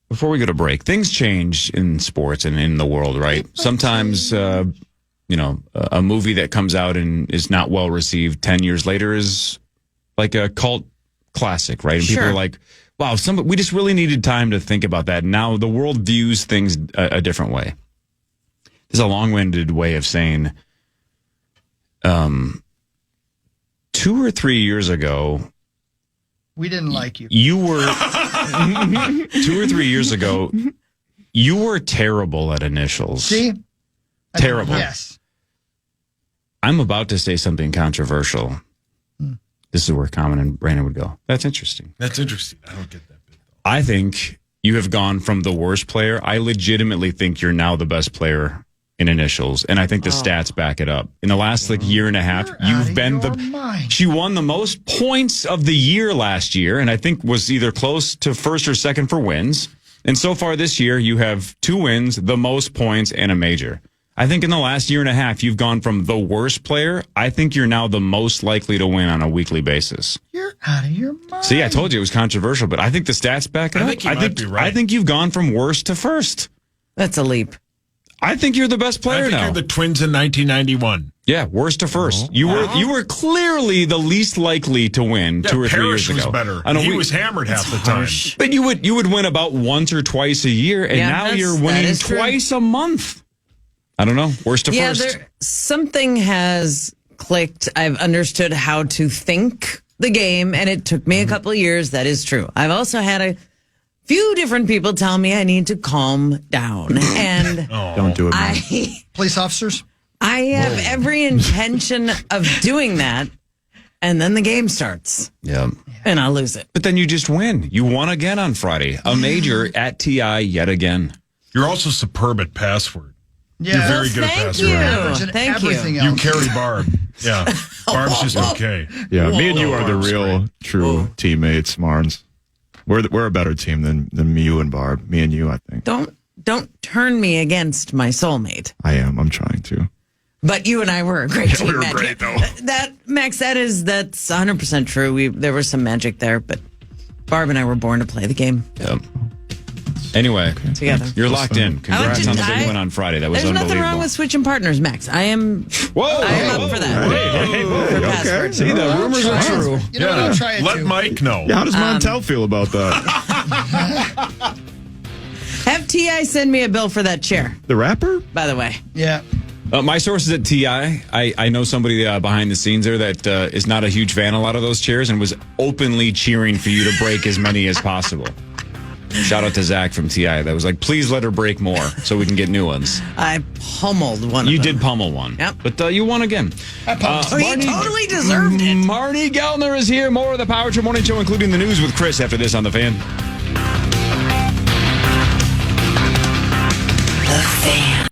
Before we go to break, things change in sports and in the world, right? Sometimes, a movie that comes out and is not well received 10 years later is like a cult classic, right? And people Sure. are like, wow, we just really needed time to think about that. Now the world views things a different way. This is a long-winded way of saying 2 or 3 years ago, We didn't like you. you were 2 or 3 years ago, you were terrible at initials. See? Terrible. Yes. I'm about to say something controversial. This is where Common and Brandon would go. That's interesting. That's interesting. I don't get that bit. I think you have gone from the worst player. I legitimately think you're now the best player in initials, and I think the stats back it up. In the last year and a half, you've been She won the most points of the year last year, and I think was either close to first or second for wins. And so far this year, you have 2 wins, the most points, and a major. I think in the last year and a half, you've gone from the worst player. I think you're now the most likely to win on a weekly basis. You're out of your mind. See, I told you it was controversial, but I think the stats back it up. think you might be right. I think you've gone from worst to first. That's a leap. I think you're the best player I think now. you're the Twins in 1991. Yeah, worst to first. You were clearly the least likely to win 2 or 3 years Parrish ago. was better. I know He was hammered half the time. But you would win about once or twice a year, and now you're winning twice a month. I don't know. Worst to first. Something has clicked. I've understood how to think the game, and it took me a couple of years. That is true. I've also had a few different people tell me I need to calm down, and don't do it, man. Police officers? I have every intention of doing that, and then the game starts. Yeah. And I'll lose it. But then you just win. You won again on Friday. A major at TI yet again. You're also superb at password. Yeah. You're very good at password. Thank you. You carry Barb. Yeah. Barb's just okay. Yeah, me and you are the real, true teammates, Marnes. We're a better team than you and Barb. Me and you, I think. Don't turn me against my soulmate. I am. I'm trying to. But you and I were a great team. We were Max. great, though. Max, that's 100% true. There was some magic there, but Barb and I were born to play the game. Yep. Anyway, Together. You're locked in. Congrats on the big win on Friday. That was There's unbelievable. nothing wrong with switching partners, Max. I am up for that. For password. See, the rumors are true. You know what? I'll try it Let too. Mike know. Yeah, how does Montel feel about that? Have T.I. send me a bill for that chair, The rapper? by the way. Yeah. My sources at TI, I know somebody behind the scenes there that is not a huge fan of a lot of those chairs and was openly cheering for you to break as many as possible. Shout out to Zach from TI that was like, please let her break more so we can get new ones. I pummeled one of them. You did pummel one. Yep. But you won again. He totally deserved it. Marnie Gellner is here. More of the Power Trip Morning Show, including the news with Chris after this on The Fan. The Fan.